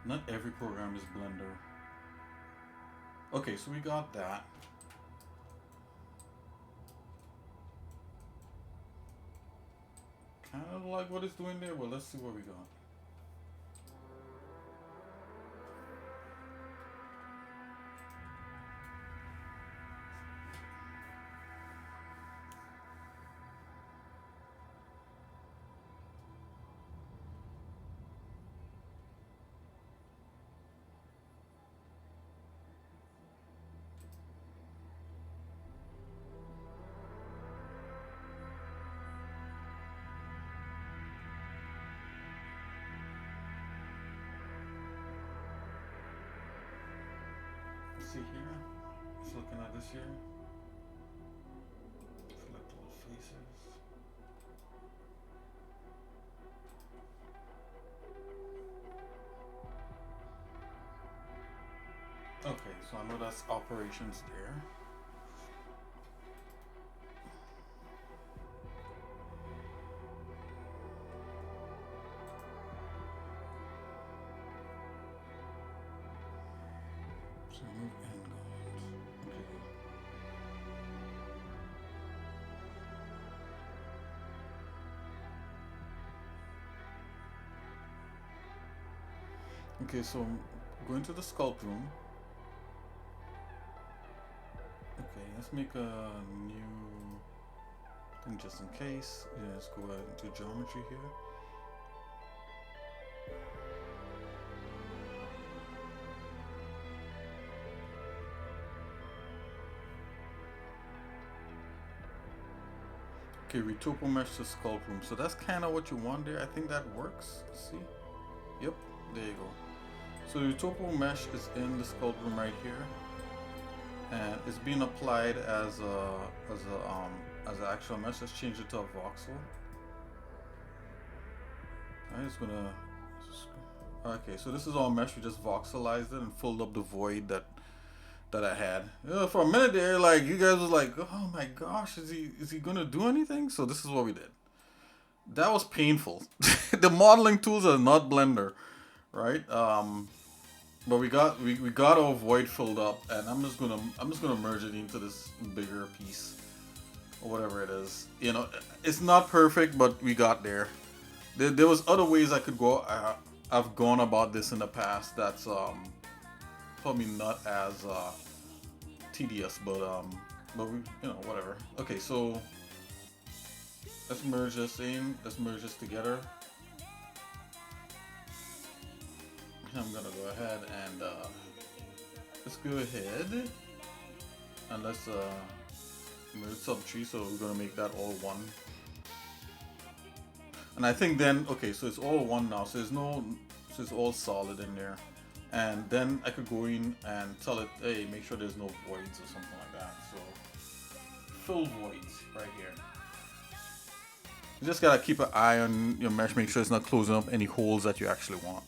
Not every program is Blender. Okay, so we got that. Kind of like what it's doing there. Well, let's see what we got. Just looking at this here. Select all faces. Okay, so I know that's operations there. So move end guards. Okay. Okay, so going to the sculpt room. Okay, let's make a new thing just in case. Yeah, let's go ahead and do geometry here. Okay, retopo mesh to sculpt room. So that's kind of what you want there. I think that works. See? Yep, there you go. So the retopo mesh is in the sculpt room right here, and it's being applied as an actual mesh. Let's change it to a voxel. I'm just gonna. Okay, so this is all mesh. We just voxelized it and filled up the void that I had. For a minute there, like you guys was like, "Oh my gosh, is he gonna do anything?" So this is what we did. That was painful. The modeling tools are not Blender, right? But we got our void filled up, and I'm just gonna merge it into this bigger piece or whatever it is. You know, it's not perfect, but we got there. There was other ways I could go. I've gone about this in the past. That's probably not as tedious, but we, you know, whatever. Okay, so let's merge this in. Let's merge this together. I'm gonna go ahead and let's go ahead and let's merge sub-tree. So we're gonna make that all one. And I think then, okay, so it's all one now. So it's all solid in there. And then I could go in and tell it, hey, make sure there's no voids or something like that. So fill voids right here. You just gotta keep an eye on your mesh, make sure it's not closing up any holes that you actually want.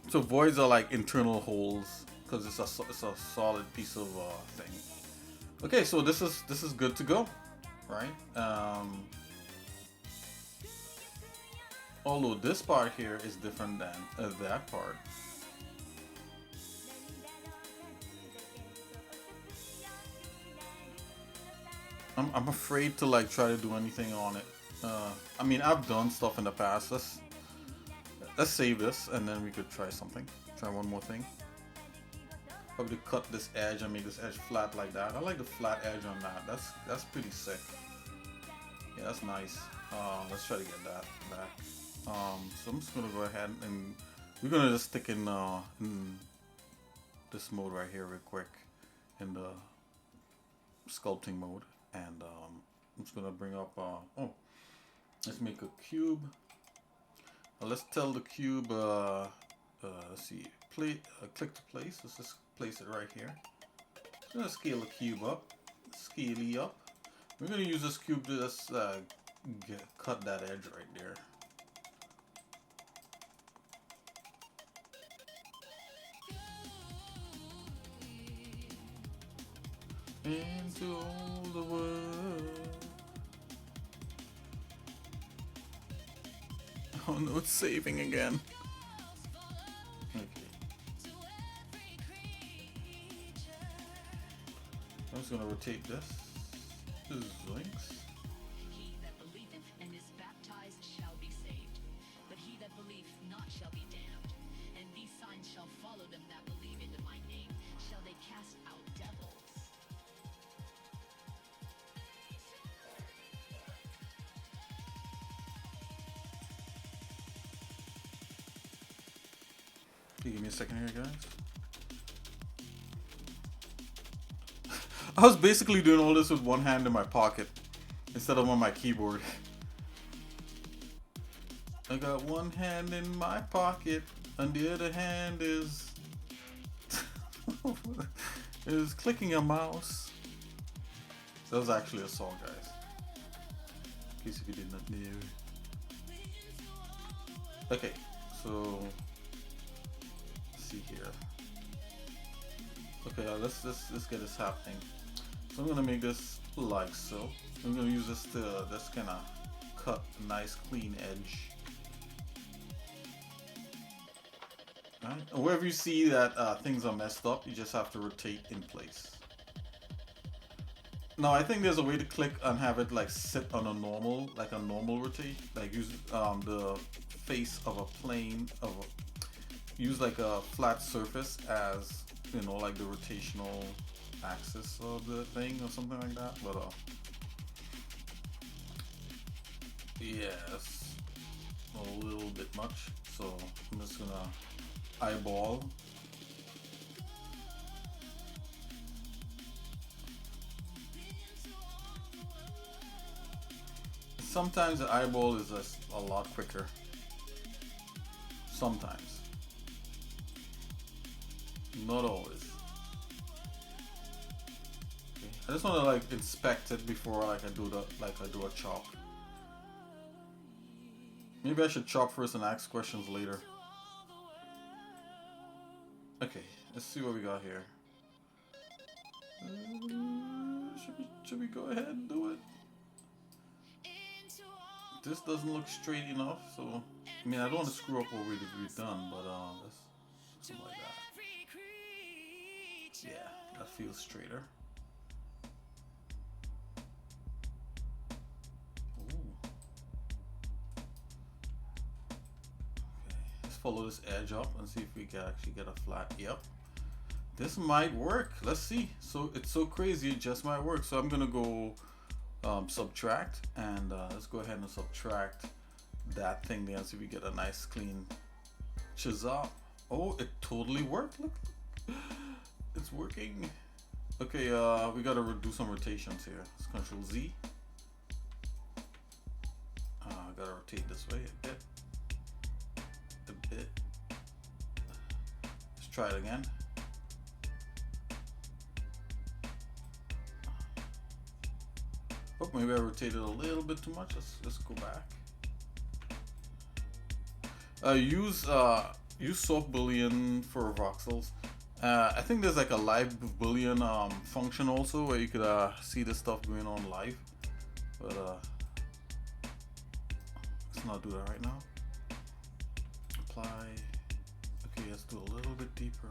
So voids are like internal holes because it's a solid piece of thing. Okay, so this is good to go, right? Although this part here is different than that part. I'm afraid to like try to do anything on it. I mean, I've done stuff in the past. Let's save this and then we could try something. Try one more thing. Probably cut this edge and make this edge flat like that. I like the flat edge on that. That's pretty sick. Yeah, that's nice. Let's try to get that back. So I'm just gonna go ahead and we're gonna just stick in this mode right here real quick in the sculpting mode, and I'm just gonna bring up let's make a cube. Let's tell the cube let's see, click to place. Let's just place it right here. I'm gonna scale the cube up, scaly up. We're gonna use this cube to just cut that edge right there. Into all the world. Oh no, it's saving again. Okay. I'm just gonna rotate this. Zoinks. He that believeth and is baptized shall be saved, but he that believeth not shall be damned. And these signs shall follow them that believe into my name. Shall they cast out devils? Can you give me a second here, guys? I was basically doing all this with one hand in my pocket instead of on my keyboard. I got one hand in my pocket, and the other hand is is clicking a mouse. That was actually a song, guys. In case if you did not know. Okay, so let's see here. Okay, let's get this happening. So I'm gonna make this like so. I'm gonna use this to just kind of cut a nice clean edge. Right. And wherever you see that things are messed up, you just have to rotate in place. Now I think there's a way to click and have it like sit on a normal, like a normal rotate, like use the face of a plane use like a flat surface as, you know, like the rotational axis of the thing or something like that. But yes, a little bit much. So I'm just gonna eyeball. Sometimes the eyeball is just a lot quicker. Sometimes. Not always. Okay. I just want to like inspect it before like I do a chop. Maybe I should chop first and ask questions later. Okay, let's see what we got here. Should we go ahead and do it? This doesn't look straight enough, so I mean I don't want to screw up what we've done, but let's something like that. Yeah, that feels straighter. Ooh. Okay, let's follow this edge up and see if we can actually get a flat. Yep, this might work. Let's see. So it's so crazy, it just might work. So I'm gonna go subtract, and let's go ahead and subtract that thing there and see if we get a nice clean chisel. Oh, it totally worked. Look, it's working. Okay, we gotta do some rotations here. Let's Control Z. Gotta rotate this way a bit. Let's try it again. Oh, maybe I rotated a little bit too much. Let's go back. Use soft boolean for voxels. I think there's like a live boolean function also where you could see the stuff going on live. But let's not do that right now. Apply. Okay, let's do a little bit deeper.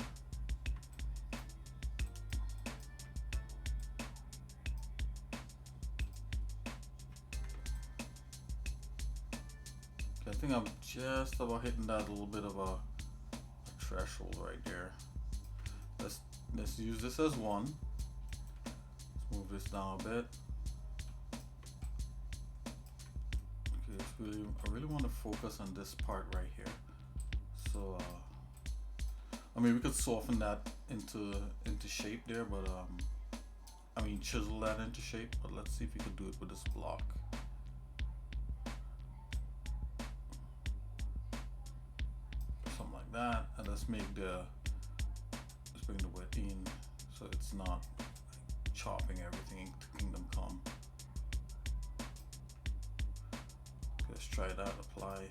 I think I'm just about hitting that little bit of a threshold right there. Let's use this as 1. Let's move this down a bit. Okay, I really want to focus on this part right here. So I mean we could soften that into shape there, but I mean chisel that into shape. But let's see if we can do it with this block. That, and let's bring the width in so it's not like chopping everything into Kingdom Come. Okay, let's try that. Apply.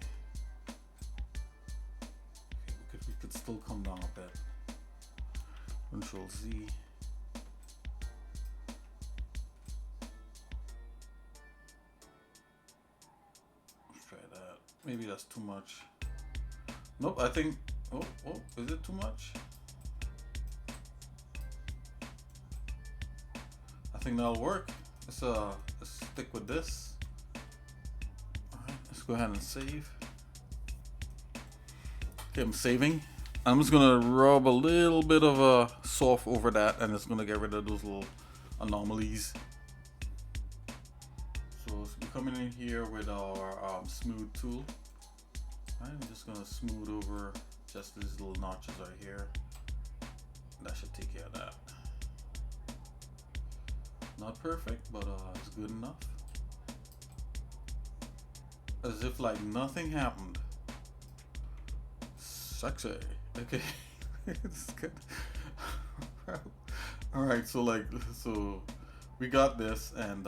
Okay, we could still come down a bit. Control Z. Let's try that. Maybe that's too much. Nope, I think. Oh, is it too much? I think that'll work. Let's stick with this. Alright, let's go ahead and save. Okay, I'm saving. I'm just gonna rub a little bit of a soft over that, and it's gonna get rid of those little anomalies. So we're coming in here with our smooth tool. I'm just gonna smooth over just these little notches right here. That should take care of that. Not perfect, but it's good enough. as if like nothing happened. Sexy. Okay. It's good. Alright, so we got this, and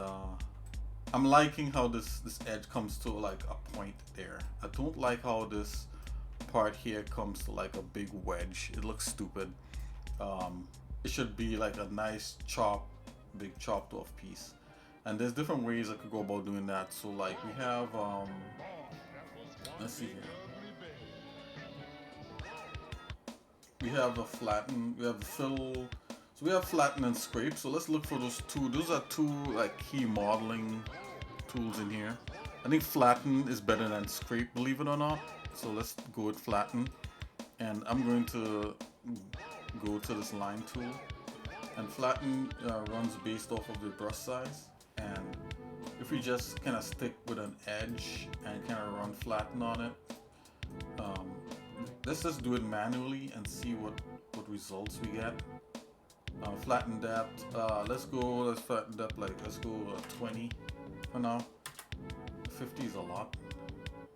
I'm liking how this edge comes to like a point there. I don't like how this part here comes to like a big wedge. It looks stupid. It should be like a nice big chopped off piece. And there's different ways I could go about doing that. So like we have let's see here. We have a flatten, we have the fill, so we have flatten and scrape. So let's look for those two. Those are two like key modeling tools in here. I think flatten is better than scrape, believe it or not. So let's go with flatten, and I'm going to go to this line tool, and flatten runs based off of the brush size. And if we just kind of stick with an edge and kind of run flatten on it, let's just do it manually and see what results we get. Flatten depth, let's flatten depth, like let's go 20 for now. 50 is a lot.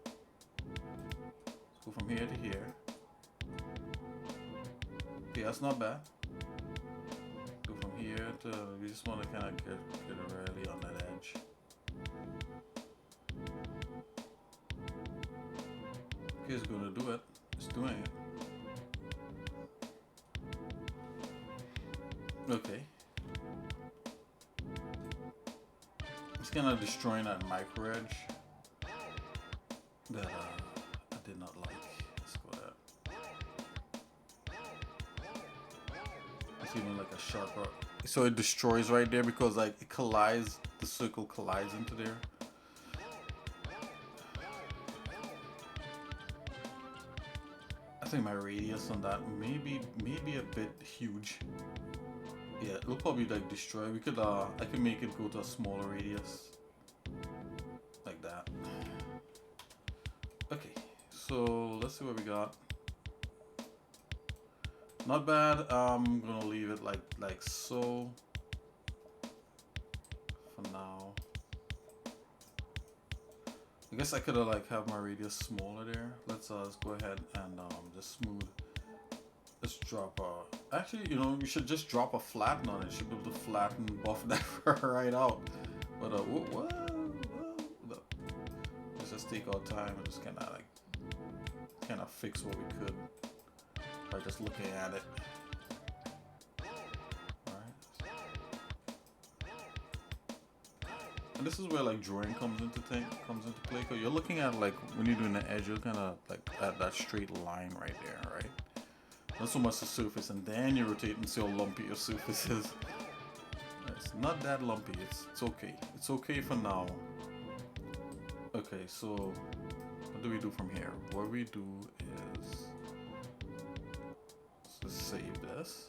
Let's go from here to here. Okay, that's not bad. Go from here to, we just want to kind of get it really on that edge. Okay, it's going to do it. It's doing it. Okay. It's kind of destroying that micro edge that I did not like. Let's go that. It's even like a sharper. So it destroys right there because like it collides, the circle collides into there. I think my radius on that maybe a bit huge. Yeah, it'll probably like destroy. We could I can make it go to a smaller radius. Like that. Okay, so let's see what we got. Not bad. I'm gonna leave it like so for now. I guess I could have like have my radius smaller there. Let's go ahead and just smooth. Let's drop actually, you know, we should just drop a flatten on it. You should be able to flatten, buff that right out. But whoa. Let's just take our time and just kind of fix what we could by just looking at it. Alright. And this is where like drawing comes into play. Cause you're looking at like when you're doing the edge, you're kind of like at that straight line right there, right? Not so much the surface, and then you rotate and see how lumpy your surface is. It's not that lumpy. It's okay. It's okay for now. Okay, so what do we do from here? What we do is let's just save this.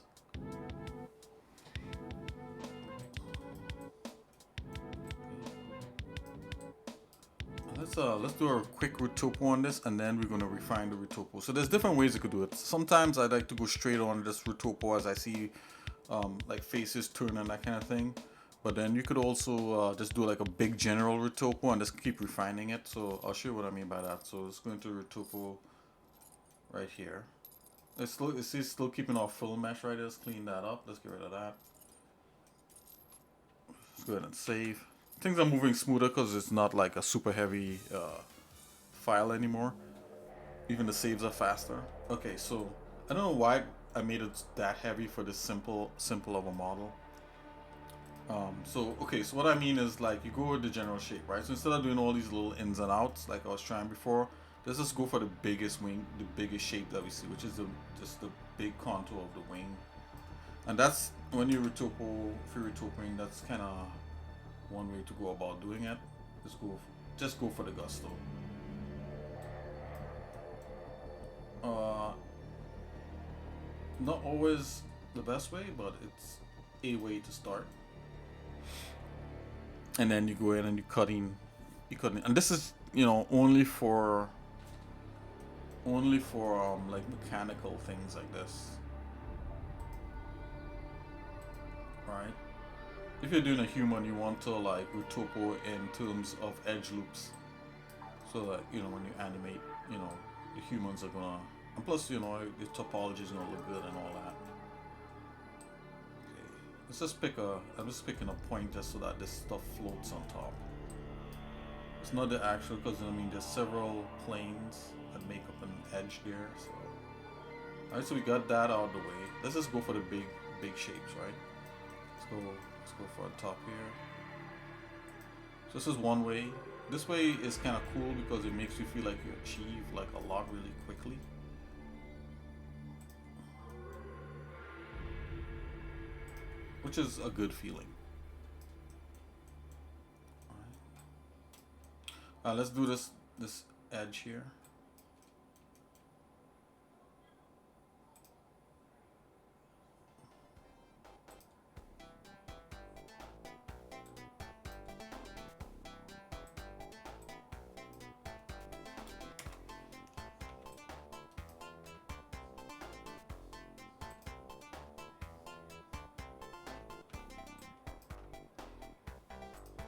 Let's do a quick retopo on this, and then we're going to refine the retopo. So there's different ways you could do it. Sometimes I like to go straight on this retopo as I see like faces turn and that kind of thing. But then you could also just do like a big general retopo and just keep refining it. So I'll show you what I mean by that. So let's go into retopo right here. It's still keeping our fill mesh right there. Let's clean that up. Let's get rid of that. Let's go ahead and save. Things are moving smoother because it's not like a super heavy file anymore. Even the saves are faster. Okay, so I don't know why I made it that heavy for this simple of a model. So what I mean is like you go with the general shape, right? So instead of doing all these little ins and outs like I was trying before, let's just go for the biggest wing, the biggest shape that we see, which is just the big contour of the wing. And that's when you retopo, if you're retopoing, that's kind of one way to go about doing it. Just go for the gusto. Not always the best way, but it's a way to start. And then you go in and you cut in, and this is, you know, only for like mechanical things like this, right? If you're doing a human, you want to like retopo in terms of edge loops. so that when you animate, the humans are gonna, and plus the topology is gonna look good and all that. Okay, let's just I'm just picking a point just so that this stuff floats on top. It's not the actual, because I mean there's several planes that make up an edge there. So alright, so we got that out of the way. Let's just go for the big shapes, right? Let's go for the top here. So this is one way. This way is kind of cool because it makes you feel like you achieve like a lot really quickly. Which is a good feeling. Alright, let's do this edge here.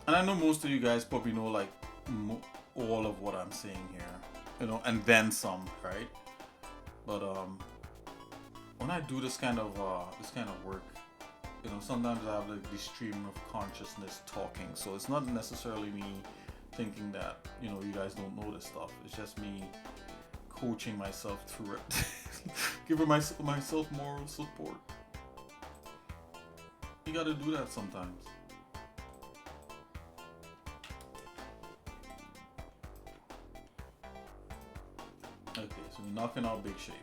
And I know most of you guys probably know like all of what I'm saying here, and then some, right? But when I do this kind of work, sometimes I have like the stream of consciousness talking. So it's not necessarily me thinking that you guys don't know this stuff. It's just me coaching myself through it, giving myself moral support. You got to do that sometimes. Okay, so we're knocking out big shapes.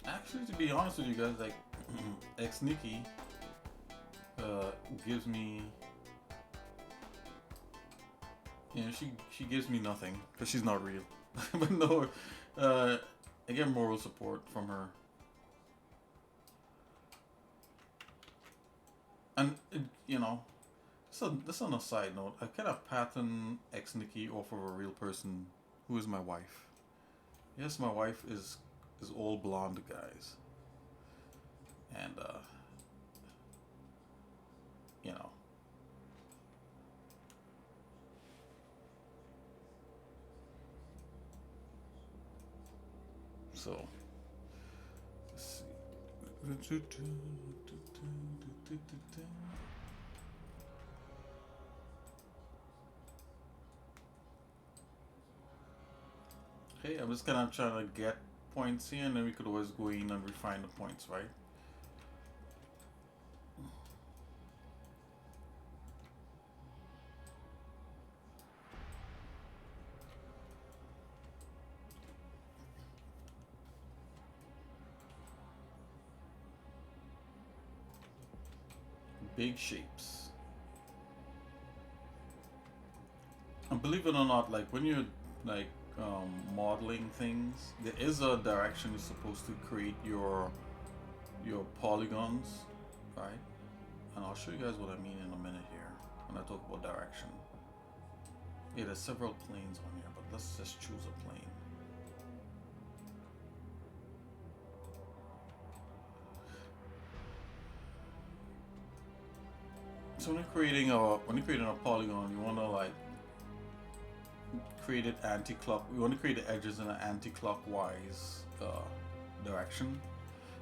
Actually, to be honest with you guys, like xsinick gives me, she gives me nothing because she's not real. But no, I get moral support from her. And, this on a side note, I kind of pattern xsinick off of a real person who is my wife. Yes, my wife is all blonde, guys. And, So, let's see. Okay, I'm just kind of trying to get points here, and then we could always go in and refine the points, right? Big shapes. And believe it or not, like when you're like modeling things, there is a direction you're supposed to create your polygons, right? And I'll show you guys what I mean in a minute here when I talk about direction. Yeah, there's several planes on here, but let's just choose a plane. So when you're creating a polygon, you want to like create it we want to create the edges in an anti-clockwise direction.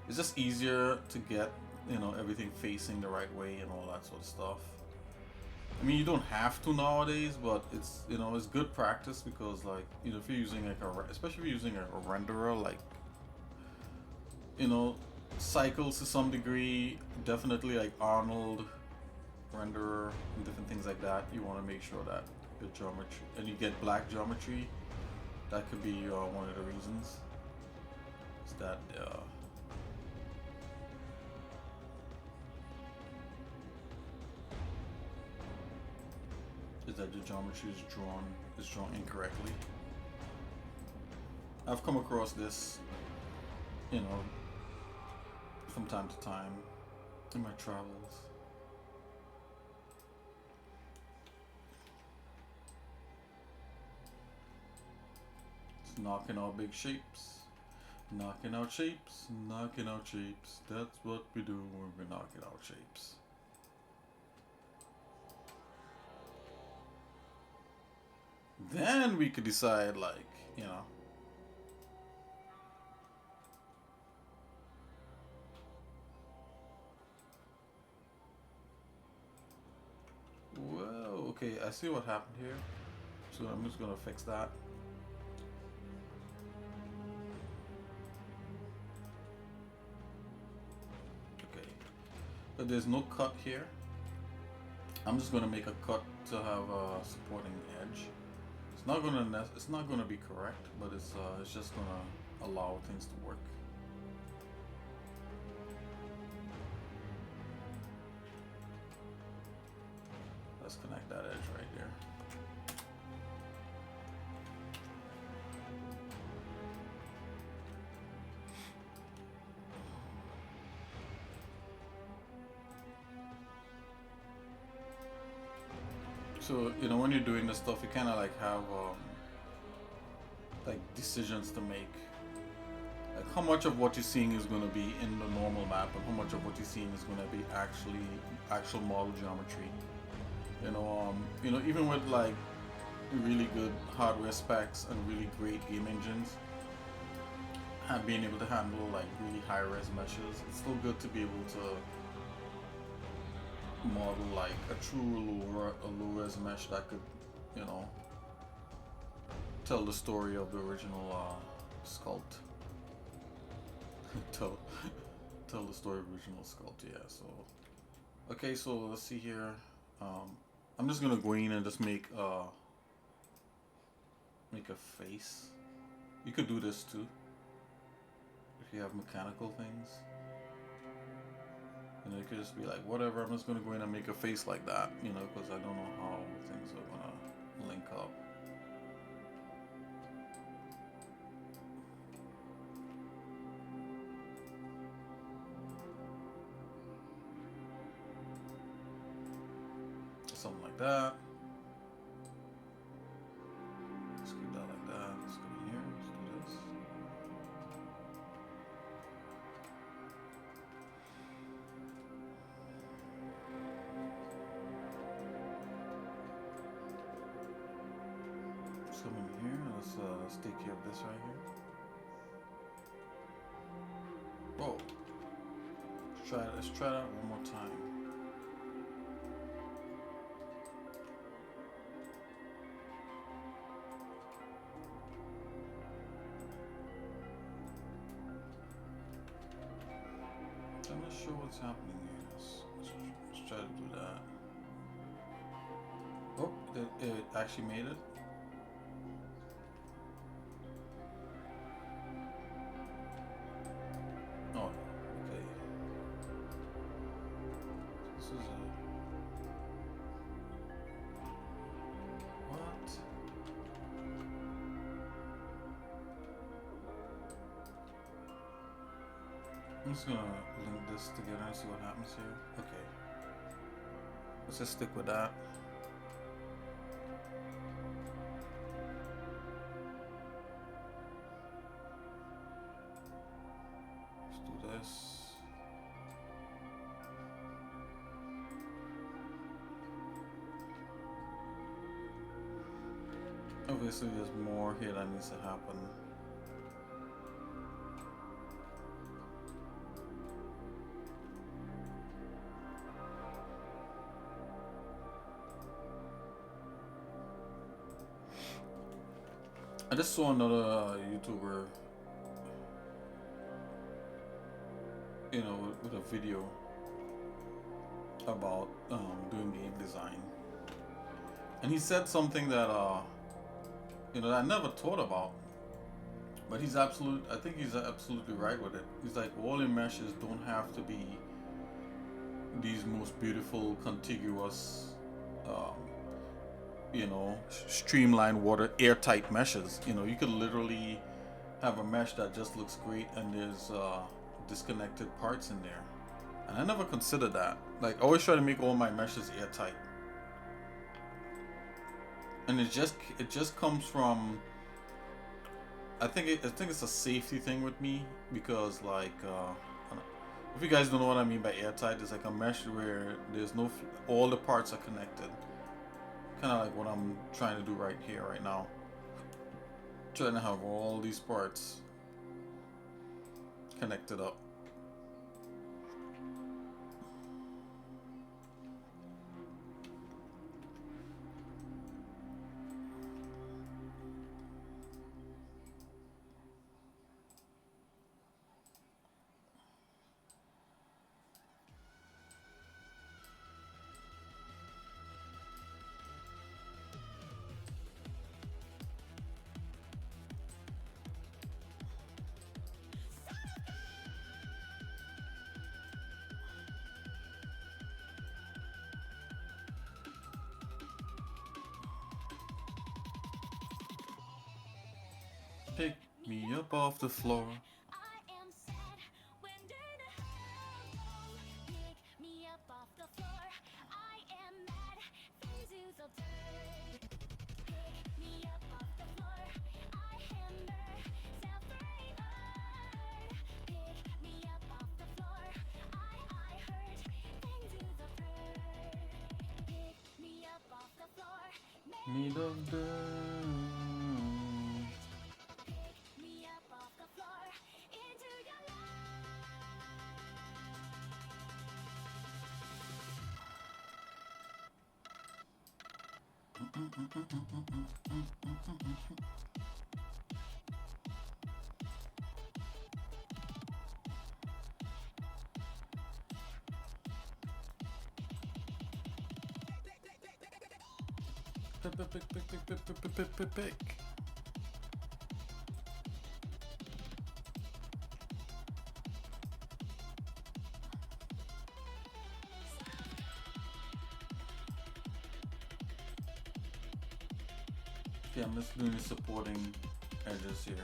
It's just easier to get everything facing the right way and all that sort of stuff. I mean, you don't have to nowadays, but it's it's good practice because like if you're using like especially if you're using a renderer, like cycles to some degree, definitely like Arnold renderer and different things like that, you want to make sure that your geometry, and you get black geometry, that could be one of the reasons, is that the geometry is drawn incorrectly. I've come across this from time to time in my travels. Knocking out big shapes. Knocking out shapes. Knocking out shapes. That's what we do when we're knocking out shapes. Then we could decide, like, you know. Whoa, okay, I see what happened here. So I'm just gonna fix that. Okay, but there's no cut here. I'm just gonna make a cut to have a supporting edge. It's not gonna be correct, but it's just gonna allow things to work. Let's connect that edge right there. So, you know, when you're doing this stuff, you kind of like have like decisions to make. Like how much of what you're seeing is going to be in the normal map and how much of what you're seeing is going to be actual model geometry. You know, even with like really good hardware specs and really great game engines, and being able to handle like really high-res meshes, it's still good to be able to model like a true low-res mesh that could, you know, tell the story of the original sculpt. tell the story of the original sculpt, yeah. So, okay, so let's see here. I'm just gonna go in and just make a face. You could do this too if you have mechanical things. You know, you could just be like, whatever, I'm just gonna go in and make a face like that, you know, because I don't know how things are gonna link up. Something like that. Let's keep that like that. Let's go in here. Let's do this. Let's come in here. Let's take care of this right here. Whoa. Let's try that one more time. I'm not sure what's happening here. Let's try to do that. Oh, it actually made it. Oh, okay. This is a... What? I'm just gonna link this together and see what happens here. Okay. Let's just stick with that. Let's do this. Obviously there's more here that needs to happen. I just saw another YouTuber, you know, with a video about doing game design, and he said something that you know, that I never thought about, but I think he's absolutely right with it. He's like, all your meshes don't have to be these most beautiful, contiguous, you know, streamlined water airtight meshes. You know, you could literally have a mesh that just looks great and there's disconnected parts in there. And I never considered that. Like, I always try to make all my meshes airtight. And it just comes from I think it's a safety thing with me because like if you guys don't know what I mean by airtight, it's like a mesh where there's no all the parts are connected. Kind of like what I'm trying to do right here, right now. Trying to have all these parts connected up. Pick me up off the floor. I am sad when dirty hell pick me up off the floor. I am mad, things use of dirt. Pick me up off the floor. I hammer, self-favored. Pick me up off the floor. I hurt, things use of dirt. Pick me up off the floor. Need of dirt. Pick me up off the floor into your Pick. Yeah, I'm just doing the supporting edges here.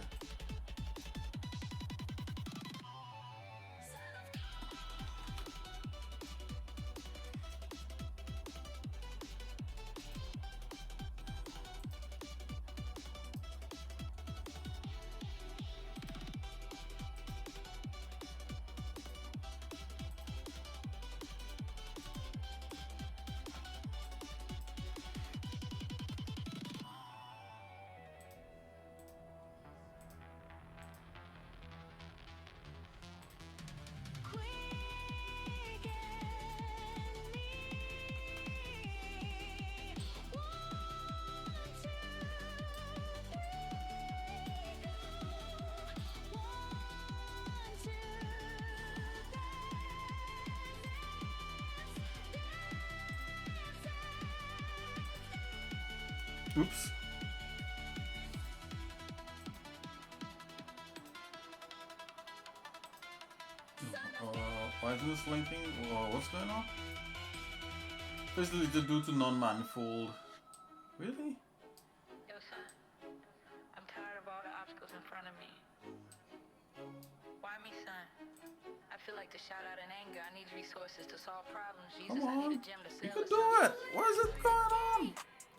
Oops. Why is this linking? What's going on? Basically, due to non-manifold. Really? Yo, son, I'm tired of all the obstacles in front of me. Why me, son? I feel like to shout out in anger. I need resources to solve problems. Jesus, Come I on. need a gym to You sell can or do something. it. What is it going on?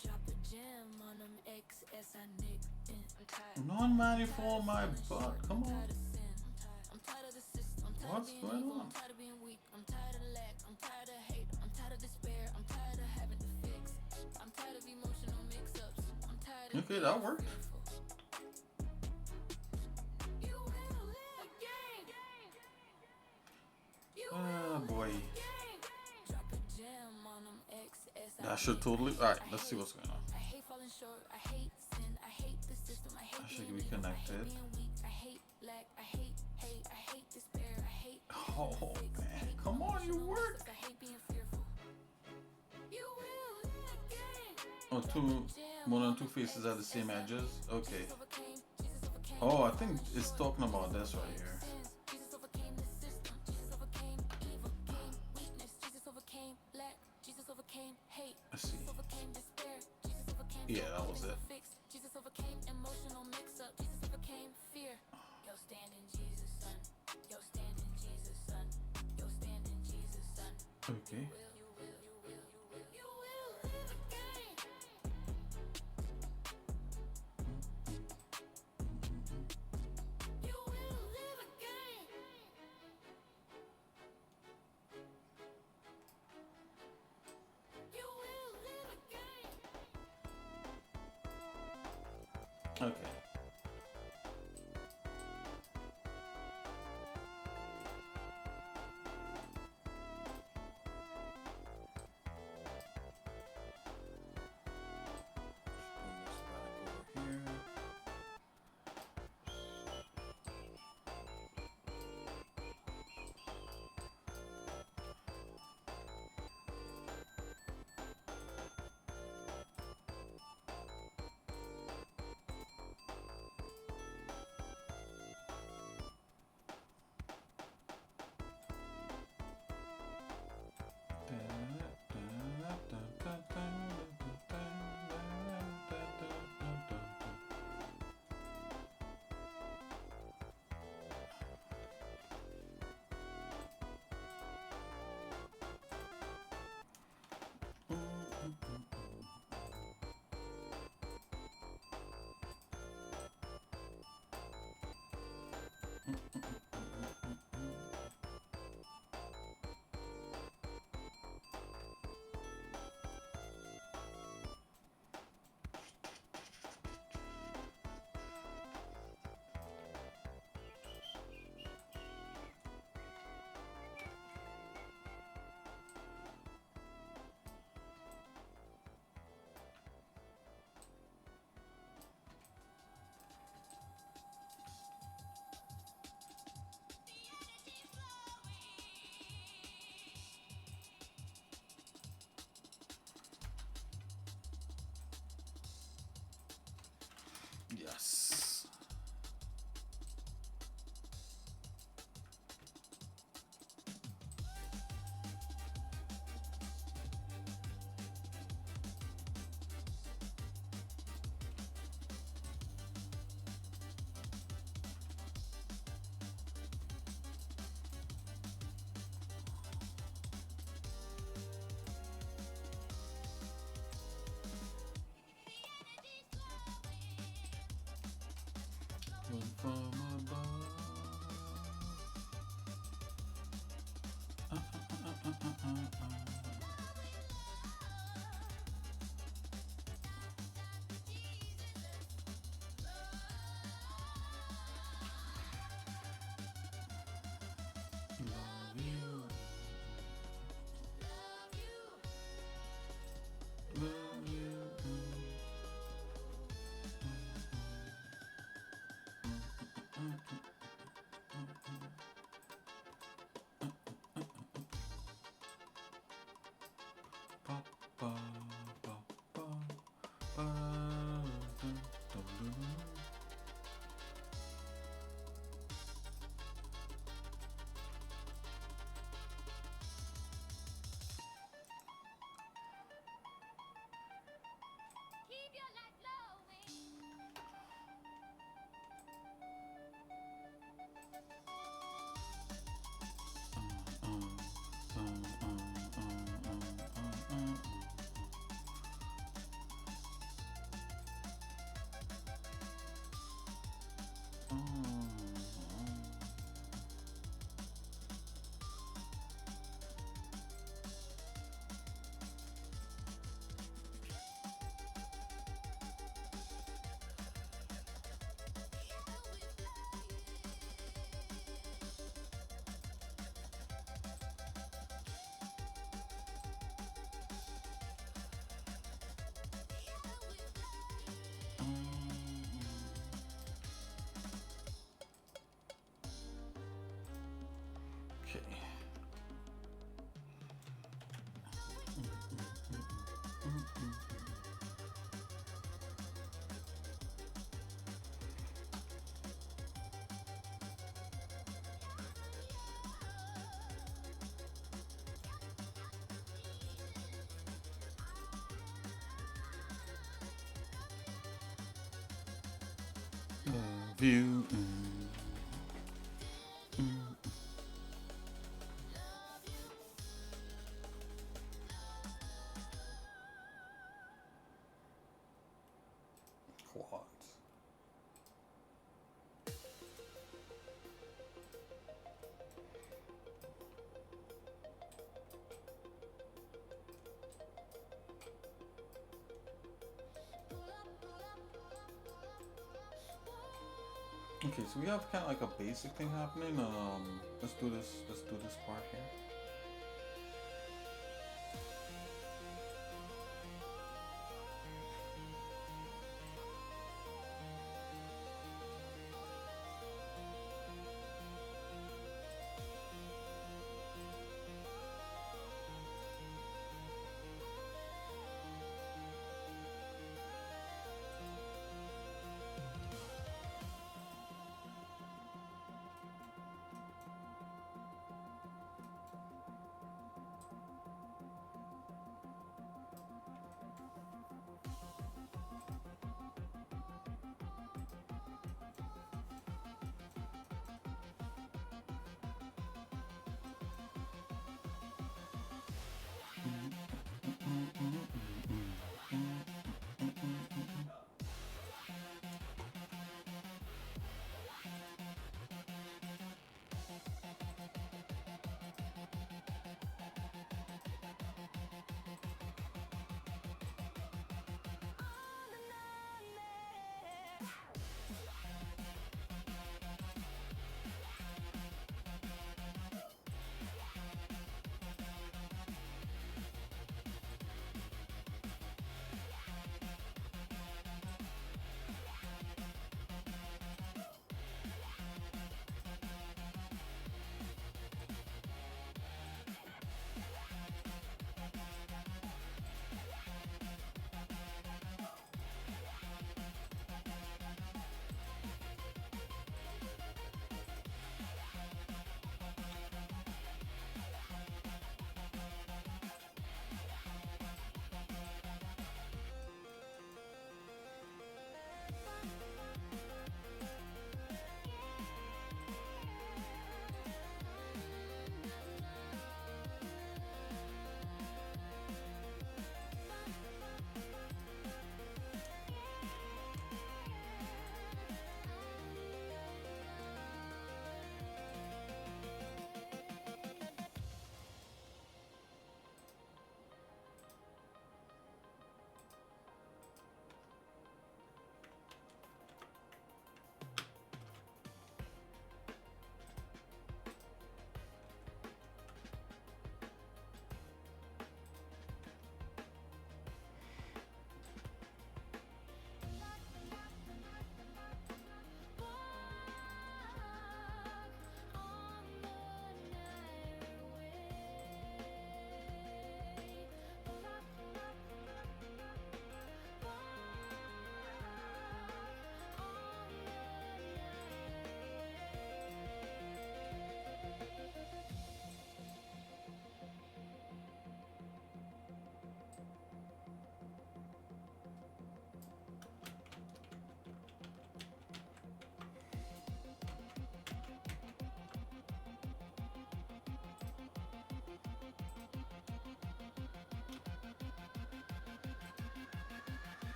drop a gem on them xsinick. I'm tired. Non-manifold my butt. Come on. I'm tired of the system. I'm tired What's of being going evil. on? I'm tired of being weak. I'm tired of lack. I'm tired of hate. I'm tired of despair. I'm tired of having to fix. I'm tired of emotional mix-ups. I'm tired of Okay, that worked. You will live game. You Ah, boy. drop a gem on them xsinick. That should totally. Alright, let's see what's going on. I hate falling short. I hate sin. I hate the system. I hate I should being be evil. I hate connected. being weak. I hate lack. I hate hate. I hate despair. I hate. Oh, man. Come on, you work. I hate being fearful. You will live game. Oh, more than two faces at the same edges? Okay. Overcame. Jesus overcame. Oh, I think it's talking about this right here. Jesus overcame the system. Jesus overcame evil, game, weakness. Jesus overcame lack. Jesus overcame hate. Let's see. Jesus overcame despair. Jesus overcame Yeah, that was it. fixed. Jesus overcame emotional mix-up. Jesus overcame fear. Yo, stand in Jesus, son. Yo, stand in Jesus, son. Yo, stand in Jesus, son. Okay. You will live again. Okay. Bring this back over here. Yes. One from above. Love you. Love you. Pa, pa, pa, pa, pa, dun, dun, dun, dun. Keep your light glowing. Okay. Love you. What? Pull up, pull up, pull up, pull up, pull Okay, so we have kind of like a basic thing happening. Let's do this. Let's do this part here.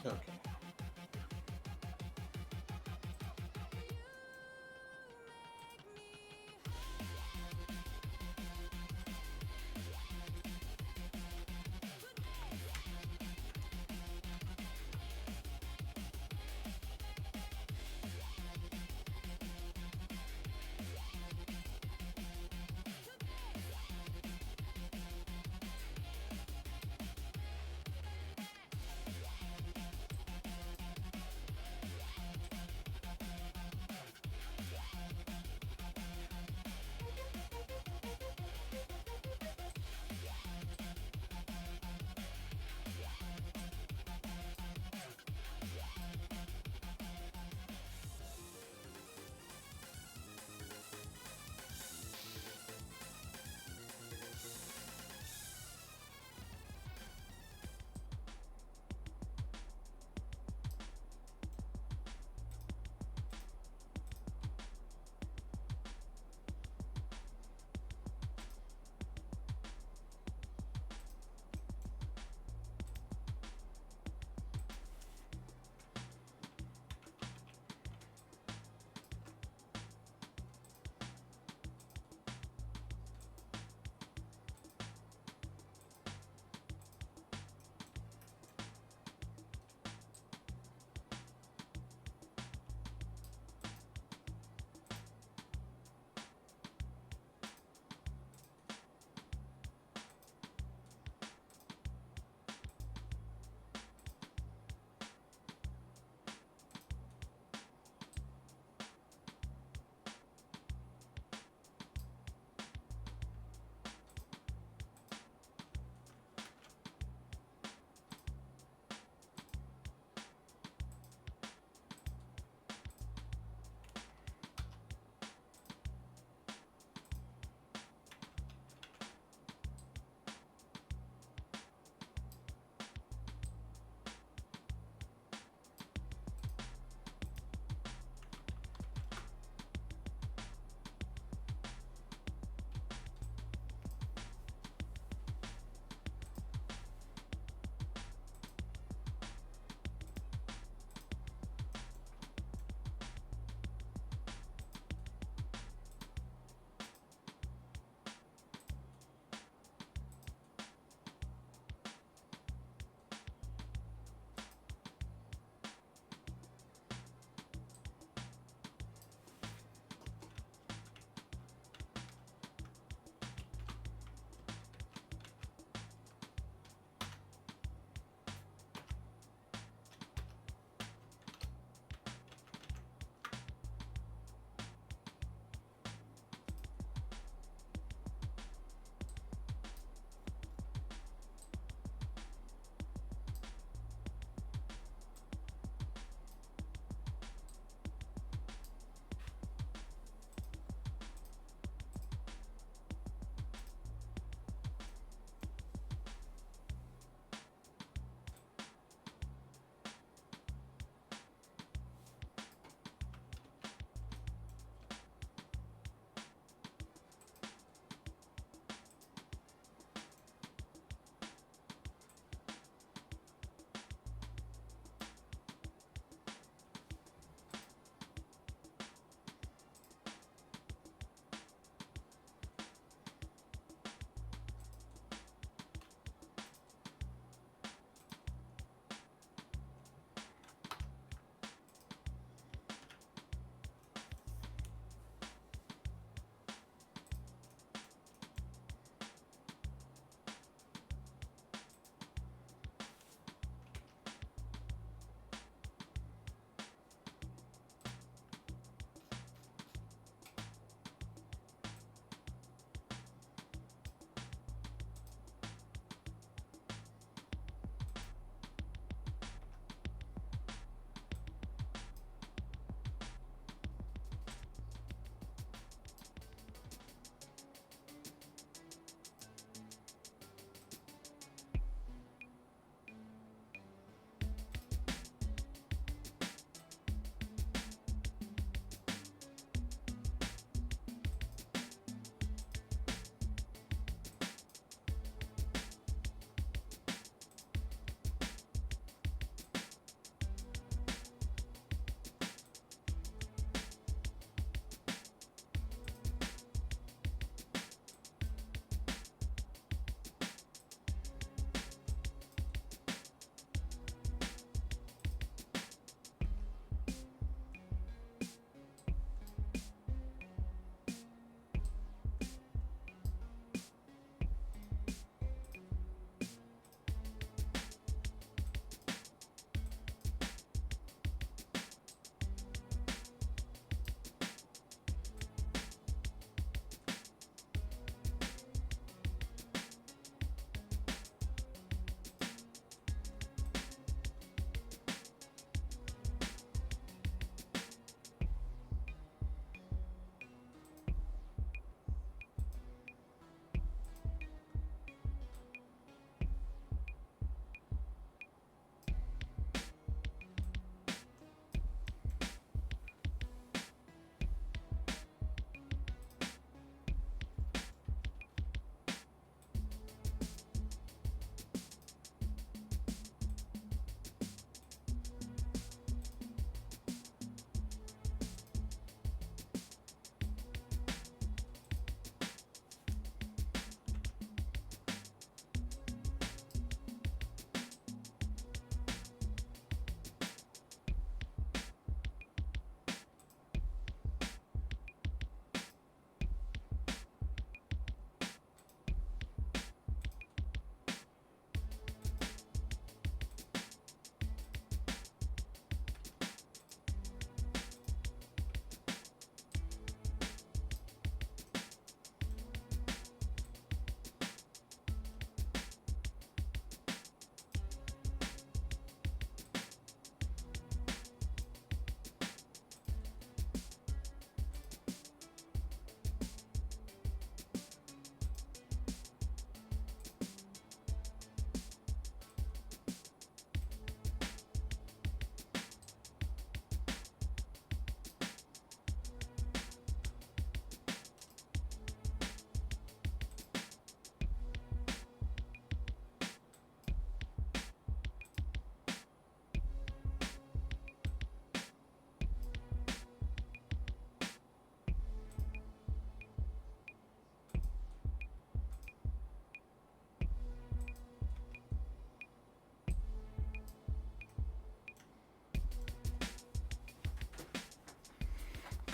Okay.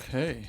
Okay.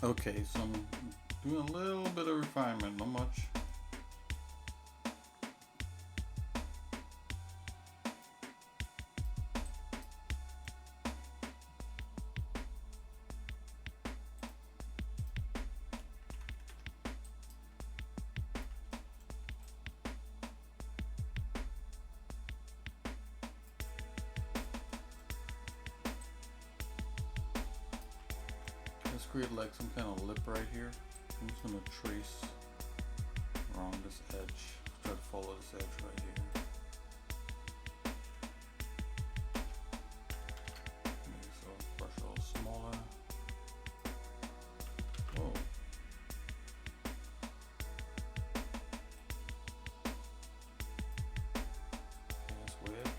Okay, so I'm doing a little bit of refinement, not much. Let's create like some kind of lip right here. I'm just gonna trace around this edge. Try to follow this edge right here. Maybe so brush a little smaller. Whoa. That's weird.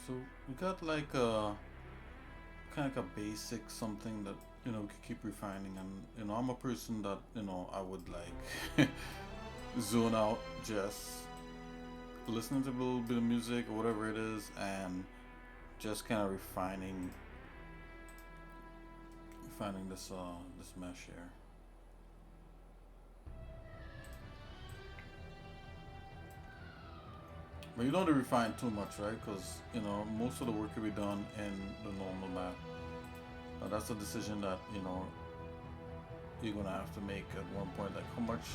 So we got like a kind of like a basic something that we could keep refining, and I'm a person that I would like zone out, just listening to a little bit of music or whatever it is, and just kind of refining this mesh here. But you don't have to refine too much, right? Because most of the work will be done in the normal map. That's a decision that you're gonna have to make at one point, like how much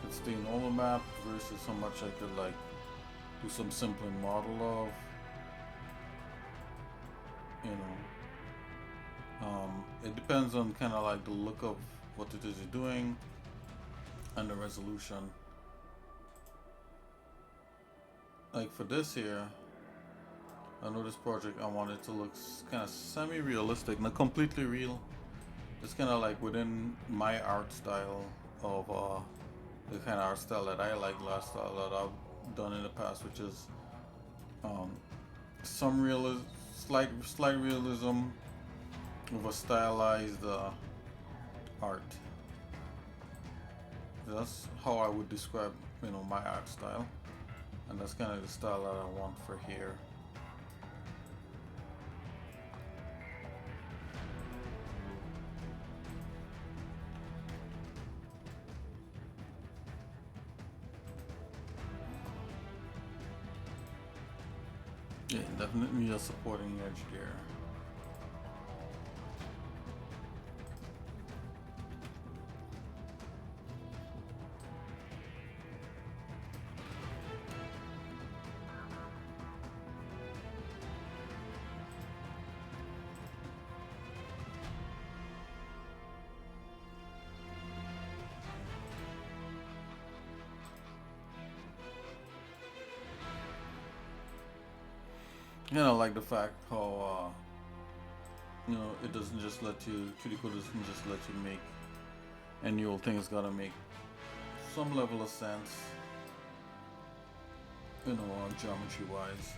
could stay in normal map versus how much I could like do some simpler model of. You know, it depends on kind of like the look of what it is you're doing and the resolution. Like for this here, I know this project I want it to look kind of semi-realistic, not completely real. It's kind of like within my art style of the kind of art style that I like, last style that I've done in the past, which is some realism, slight realism with a stylized art. That's how I would describe my art style, and that's kind of the style that I want for here. Yeah, definitely a supporting edge there. Like the fact how it doesn't just let you, Cuticle doesn't just let you make any old thing. It's gotta make some level of sense, geometry wise.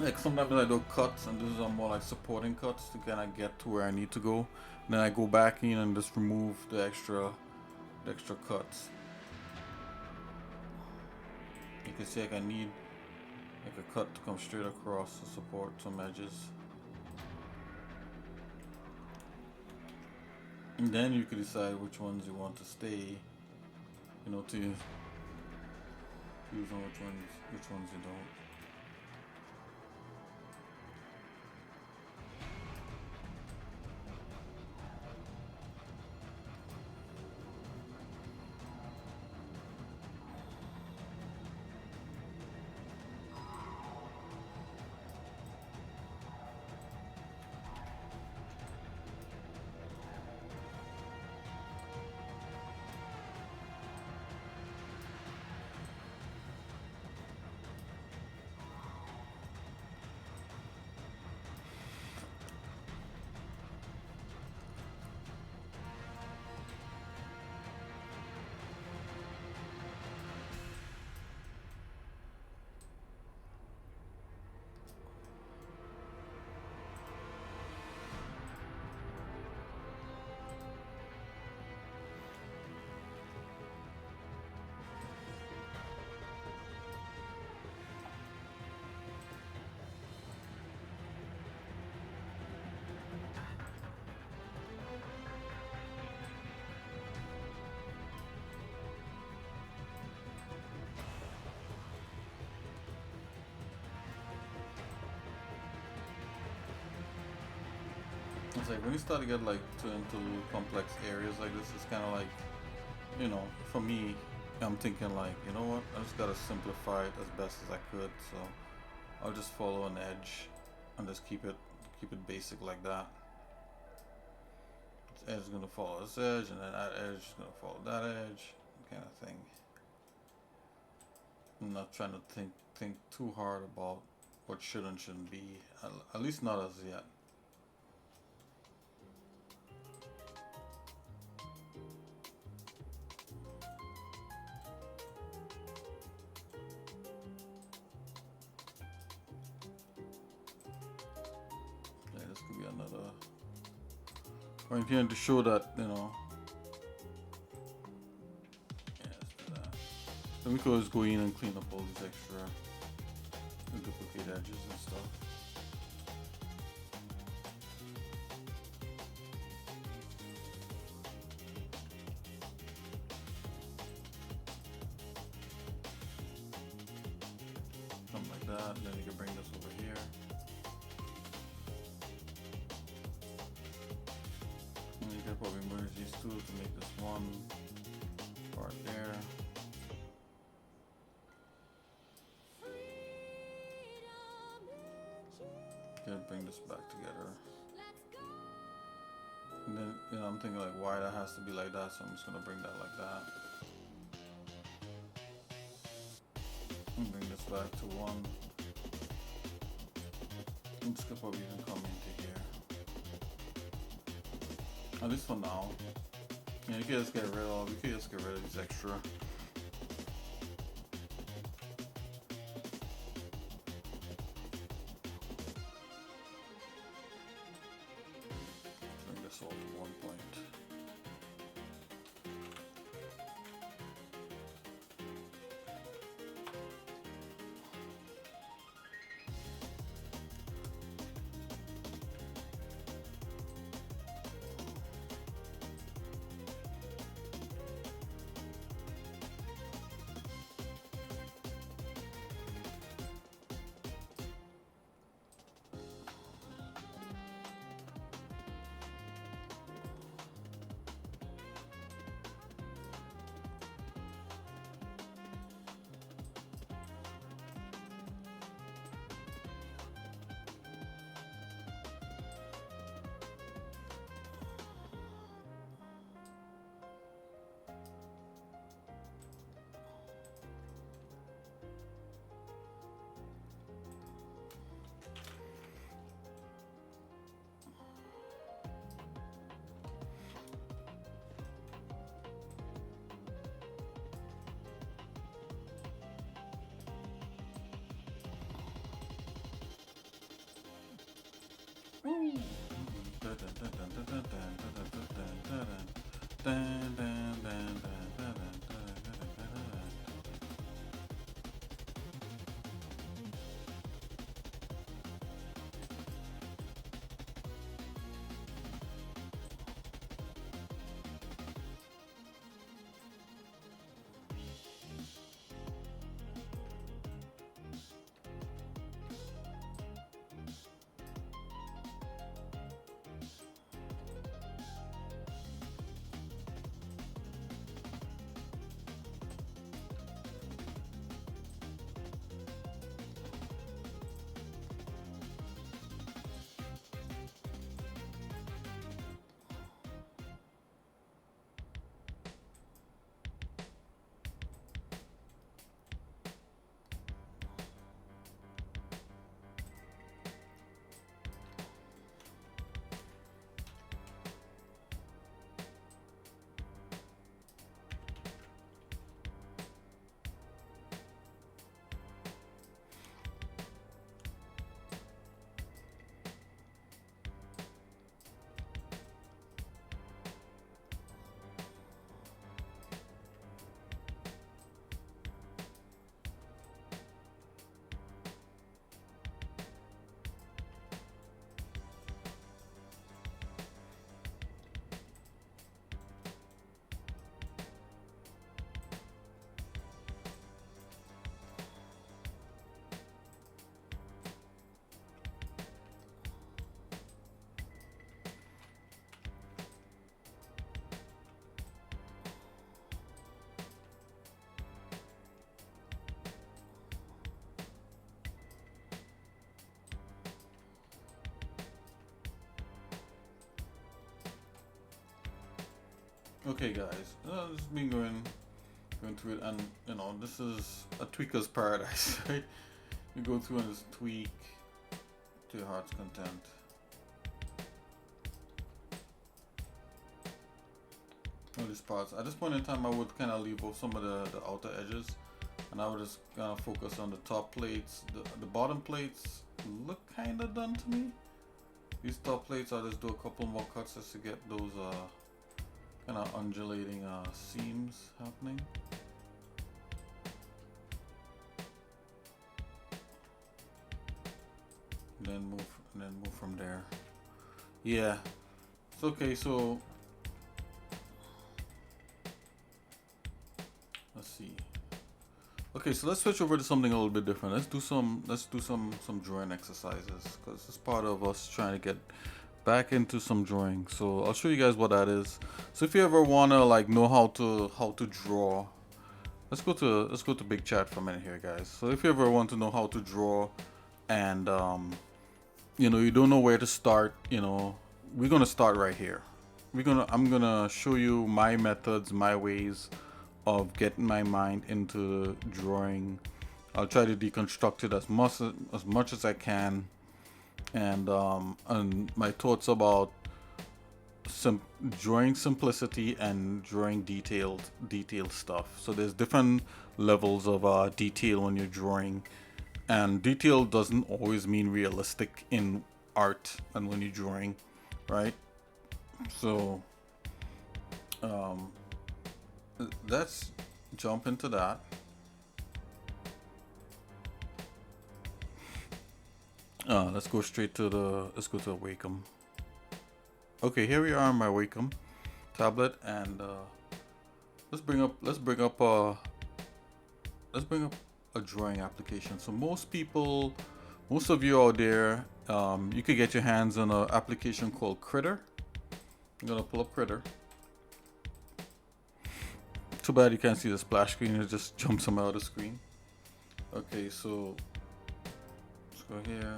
Like sometimes I do cuts, and these are more like supporting cuts to kind of get to where I need to go. And then I go back in and just remove the extra cuts. You can see like I need like a cut to come straight across to support some edges. And then you can decide which ones you want to stay, to use on which ones you don't. It's like when you start to get like into complex areas like this, it's kind of like, for me, I'm thinking like, you know what, I just gotta simplify it as best as I could. So I'll just follow an edge and just keep it basic like that. This edge is gonna follow this edge, and then that edge is gonna follow that edge, kind of thing. I'm not trying to think too hard about what should and shouldn't be. At least not as yet. Yeah, this could be another point here to show that, you know. Yeah, let's do that. Then we could always go in and clean up all these extra duplicate edges and stuff. Something like that. Then you can bring this over here. And you can probably merge these two to make this one part there. Gonna bring this back together. And then, you know, I'm thinking like why that has to be like that, so I'm just gonna bring that like that. And bring this back to one. And this could probably even come into here. At least for now. Yeah, you can just get rid of these extra. Bring this all to one point. Okay guys, this has been going Going through it, and you know, this is a tweaker's paradise, right? You go through and just tweak to your heart's content. All these parts. At this point in time, I would kind of leave off some of the outer edges, and I would just kind of focus on the top plates. The bottom plates look kind of done to me. These top plates, I'll just do a couple more cuts just to get those kind of undulating seams happening. Then move from there. Yeah, it's okay. So let's see. Okay, so let's switch over to something a little bit different. Let's do some drawing exercises, because it's part of us trying to get back into some drawing. So I'll show you guys what that is. So if you ever wanna like know how to draw, let's go to big chat for a minute here, guys. So if you ever want to know how to draw, and you know, you don't know where to start, you know, we're gonna start right here. I'm gonna show you my methods, my ways of getting my mind into drawing. I'll try to deconstruct it as much as I can, and my thoughts about drawing simplicity and drawing detailed stuff. So there's different levels of detail when you're drawing, and detail doesn't always mean realistic in art and when you're drawing, right? So let's jump into that. Let's go straight to let's go to Wacom. Okay, here we are on my Wacom tablet, and let's bring up a drawing application. So most of you out there, you could get your hands on an application called Critter. I'm gonna pull up Critter. Too bad you can't see the splash screen, it just jumps them out of the screen. Okay, so let's go here.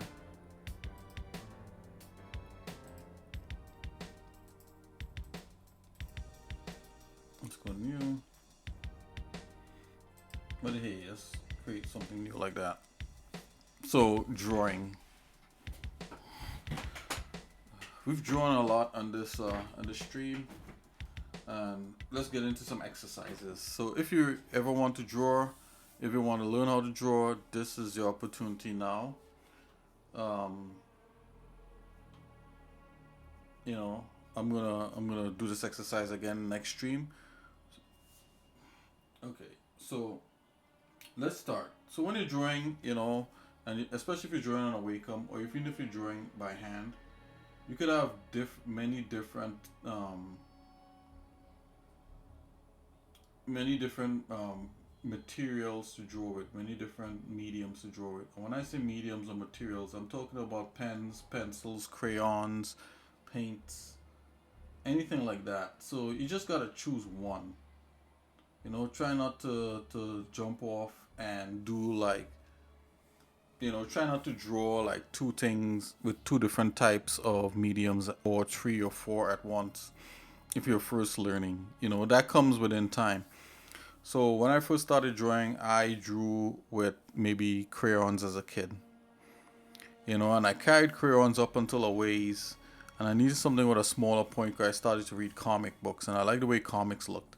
Let's go new. But hey, let's create something new like that. So drawing. We've drawn a lot on this stream. Let's get into some exercises. So if you ever want to draw, if you want to learn how to draw, this is your opportunity now. You know, I'm gonna do this exercise again next stream. Okay, so let's start. So when you're drawing, you know, and especially if you're drawing on a Wacom, or even if you're drawing by hand, you could have many different materials to draw with, many different mediums to draw with. And when I say mediums or materials, I'm talking about pens, pencils, crayons, paints, anything like that. So you just gotta choose one. You know, try not to jump off and do like, you know, try not to draw like two things with two different types of mediums, or 3 or 4 at once if you're first learning. You know, that comes within time. So when I first started drawing, I drew with maybe crayons as a kid. You know, and I carried crayons up until a ways, and I needed something with a smaller point where I started to read comic books, and I liked the way comics looked.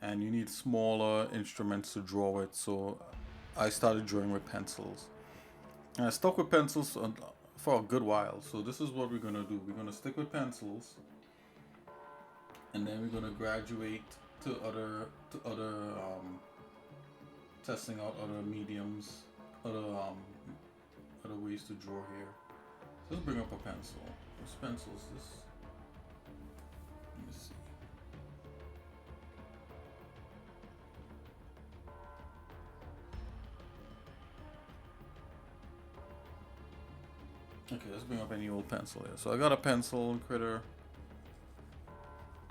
And you need smaller instruments to draw with, so I started drawing with pencils. And I stuck with pencils for a good while. So this is what we're gonna do. We're gonna stick with pencils, and then we're gonna graduate to other testing out other mediums, other ways to draw here. So let's bring up a pencil. Which pencil is this? Let me see. Okay, let's bring up any old pencil here. So I got a pencil in Critter.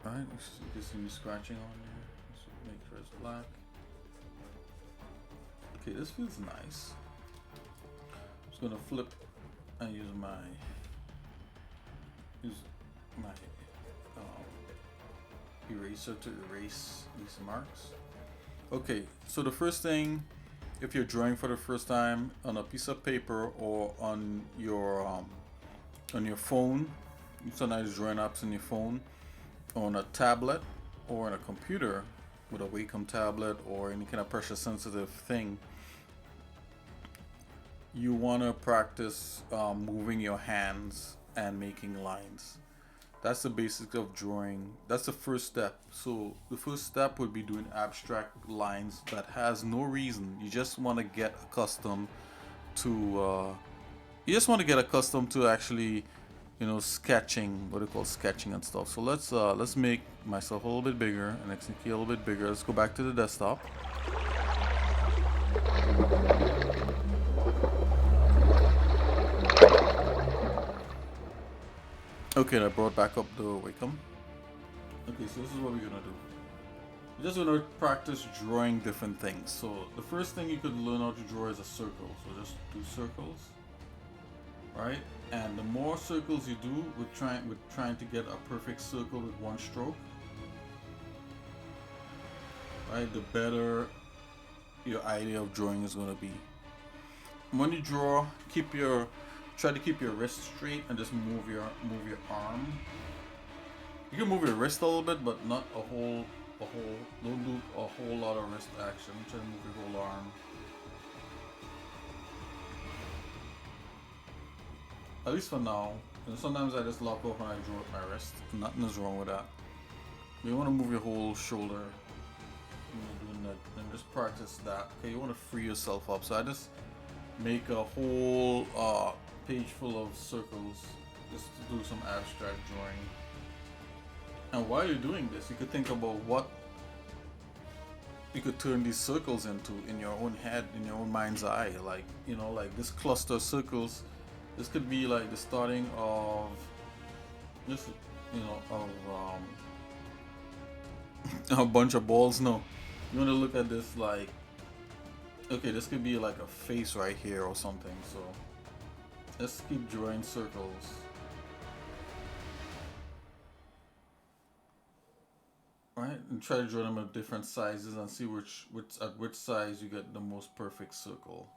Alright, you can see me scratching on there. Let's make sure it's black. Okay, this feels nice. I'm just gonna flip and use my eraser to erase these marks. Okay, so the first thing, if you're drawing for the first time on a piece of paper or on your phone, sometimes drawing apps on your phone, on a tablet, or on a computer with a Wacom tablet or any kind of pressure sensitive thing, you want to practice moving your hands and making lines. That's the basics of drawing. That's the first step. So the first step would be doing abstract lines that has no reason. You just want to get accustomed to. You just want to get accustomed to actually, sketching. What they call sketching and stuff. So let's make myself a little bit bigger and xsinick a little bit bigger. Let's go back to the desktop. Okay, I brought back up the Wacom. Okay, so this is what we're gonna do. We're just gonna practice drawing different things. So the first thing you could learn how to draw is a circle. So just do circles, right? And the more circles you do, we're trying to get a perfect circle with one stroke, right? The better your idea of drawing is gonna be. When you draw, try to keep your wrist straight and just move your arm. You can move your wrist a little bit, but not don't do a whole lot of wrist action. Try to move your whole arm. At least for now. Sometimes I just lock off when I draw with my wrist. Nothing is wrong with that. You want to move your whole shoulder when you're doing that, and just practice that. Okay, you want to free yourself up. So I just make a whole page full of circles just to do some abstract drawing. And while you're doing this, you could think about what you could turn these circles into in your own head, in your own mind's eye. Like, like this cluster of circles, this could be like the starting of just, a bunch of balls. No, you want to look at this like, okay, this could be like a face right here or something. So let's keep drawing circles. Right, and try to draw them at different sizes and see at which size you get the most perfect circle.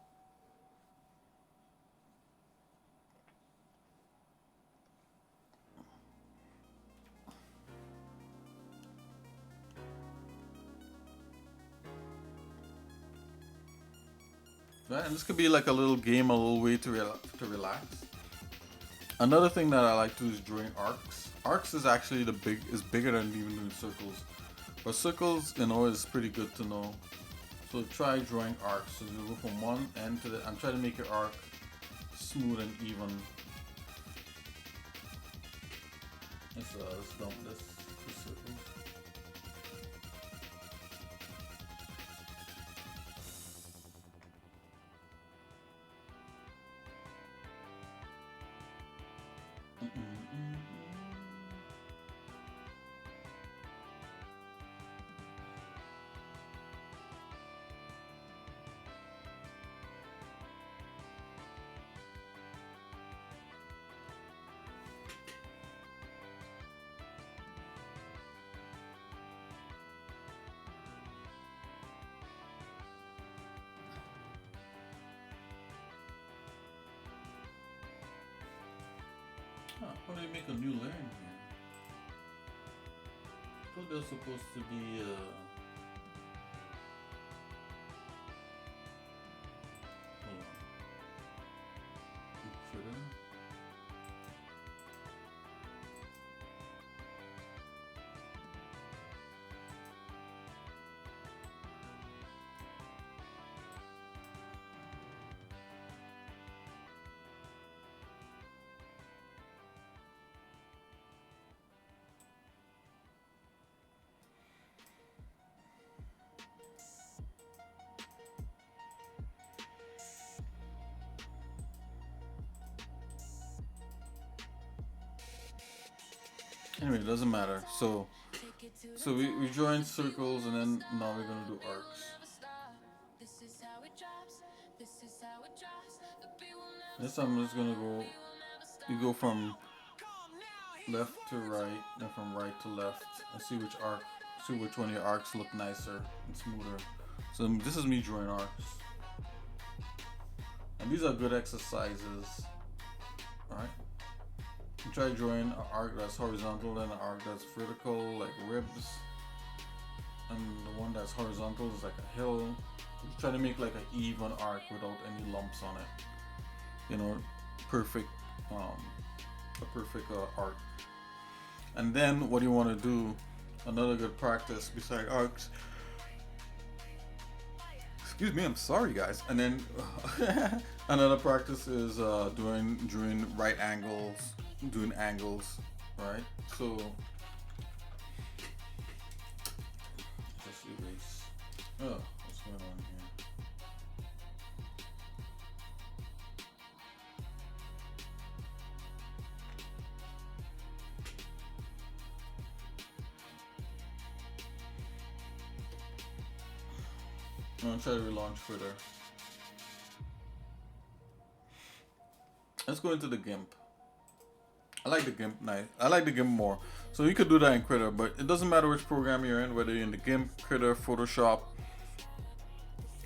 Right, and this could be like a little game, a little way to relax. Another thing that I like to do is drawing arcs. Arcs is actually bigger than even doing circles. But circles, is pretty good to know. So try drawing arcs. So you go from one end to I'm trying to make your arc smooth and even. Let's dump this for circles. How do you make a new layer in here? I thought they're supposed to be hold on. Further. Anyway, it doesn't matter. So we joined circles, and then now we're gonna do arcs. This time I'm just gonna go. You go from left to right, then from right to left, and see which one of your arcs look nicer and smoother. So this is me drawing arcs, and these are good exercises, right? You try drawing an arc that's horizontal and an arc that's vertical, like ribs, and the one that's horizontal is like a hill. You try to make like an even arc without any lumps on it. You know, perfect, a perfect arc. And then what you want to do, another good practice beside arcs. Excuse me, I'm sorry guys. And then another practice is doing right angles, doing angles, right? So just erase. Oh, what's going on here? I'm gonna try to relaunch Twitter. Let's go into the GIMP. I like the GIMP nice. I like the GIMP more. So you could do that in Critter, but it doesn't matter which program you're in, whether you're in the GIMP, Critter, Photoshop,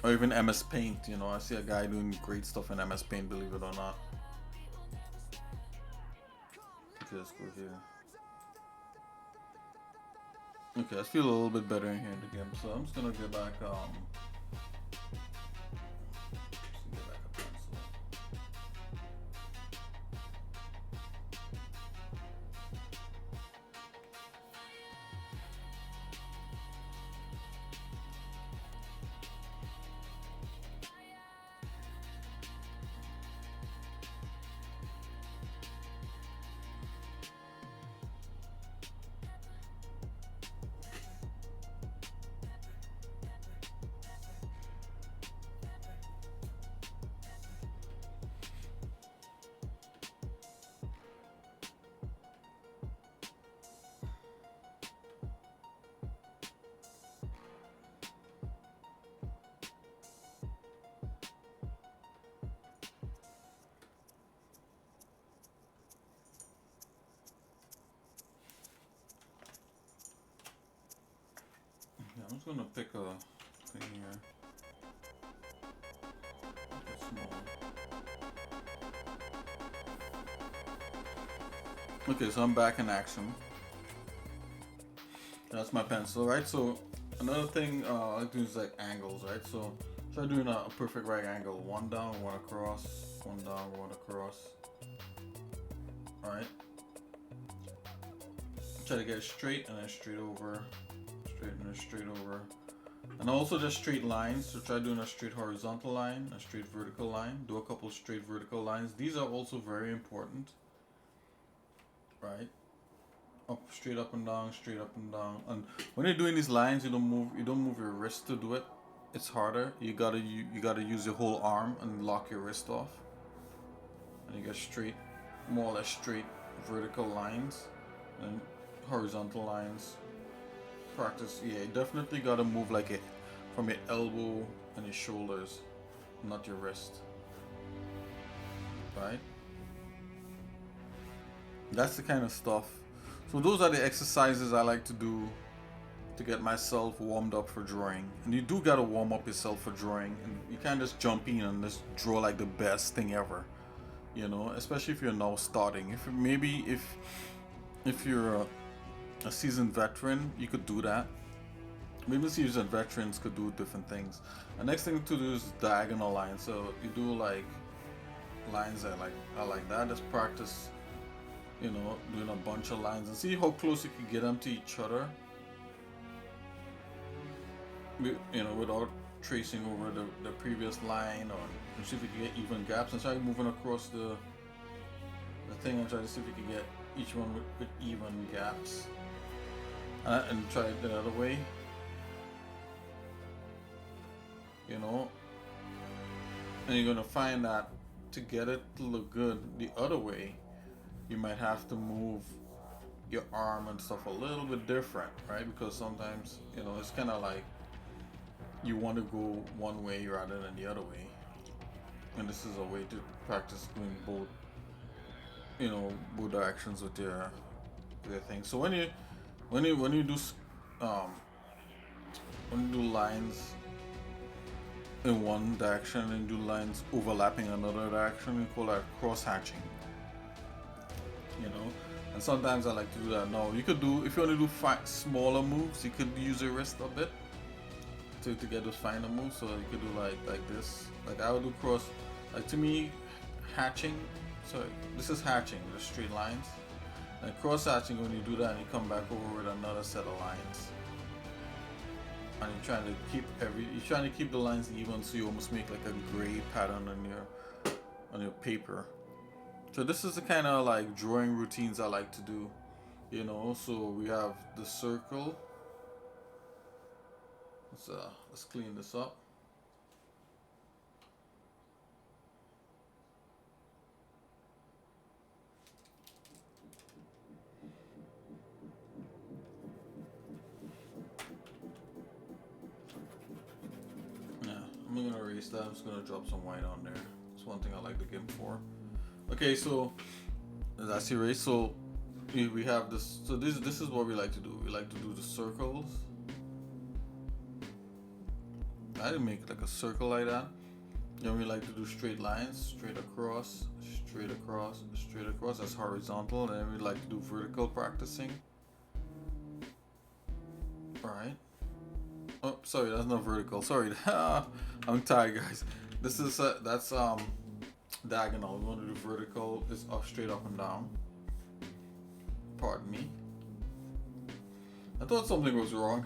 or even MS Paint. You know, I see a guy doing great stuff in MS Paint, believe it or not. Okay, let's go here. Okay, I feel a little bit better in here in the GIMP, so I'm just gonna get back I'm just gonna pick a thing here. Make it small. Okay, so I'm back in action. That's my pencil, right? So another thing I like to do is like angles, right? So try doing a perfect right angle. One down, one across, one down, one across. Alright. Try to get it straight and then straight over. Straight and then straight over. And also just straight lines. So try doing a straight horizontal line, a straight vertical line. Do a couple straight vertical lines. These are also very important. Right? Up, straight up and down, straight up and down. And when you're doing these lines, you don't move your wrist to do it. It's harder. You gotta use your whole arm and lock your wrist off. And you get straight, more or less straight vertical lines and horizontal lines. Practice, yeah, you definitely gotta move like it from your elbow and your shoulders, not your wrist. Right? That's the kind of stuff. So those are the exercises I like to do to get myself warmed up for drawing. And you do gotta warm up yourself for drawing, and you can't just jump in and just draw like the best thing ever. You know, especially if you're now starting. If you're a seasoned veteran, you could do that. Maybe seasoned veterans could do different things. The next thing to do is diagonal lines. So you do like lines that I like that. Just practice, you know, doing a bunch of lines and see how close you can get them to each other. You know, without tracing over the previous line, or see if you can get even gaps, and try moving across the thing and try to see if you can get each one with even gaps. And try it the other way. You know, and you're gonna find that to get it to look good the other way, you might have to move your arm and stuff a little bit different, right? Because sometimes, you know, it's kind of like you want to go one way rather than the other way, and this is a way to practice doing both, you know, both directions with your thing. So when you do lines, in one direction and do lines overlapping another direction. We call that cross hatching. You know, and sometimes I like to do that. Now you could do, if you want to do smaller moves, you could use your wrist a bit to get those finer moves. So you could do like this. Like I would do cross. Like to me, hatching. Sorry, this is hatching. The straight lines. And cross hatching, when you do that, and you come back over with another set of lines. And you're trying to keep the lines even, so you almost make like a gray pattern on your paper. So this is the kind of like drawing routines I like to do, you know. So we have the circle. Let's clean this up. I'm gonna erase that. I'm just gonna drop some white on there. That's one thing I like the GIMP for. Okay, so that's erased. So we have this. So this is what we like to do. We like to do the circles. I didn't make like a circle like that. Then we like to do straight lines, straight across, straight across, straight across. That's horizontal. And then we like to do vertical practicing. All right. Oh, sorry, that's not vertical. Sorry, I'm tired, guys. This is that's diagonal. We want to do vertical. It's up, straight up and down. Pardon me. I thought something was wrong.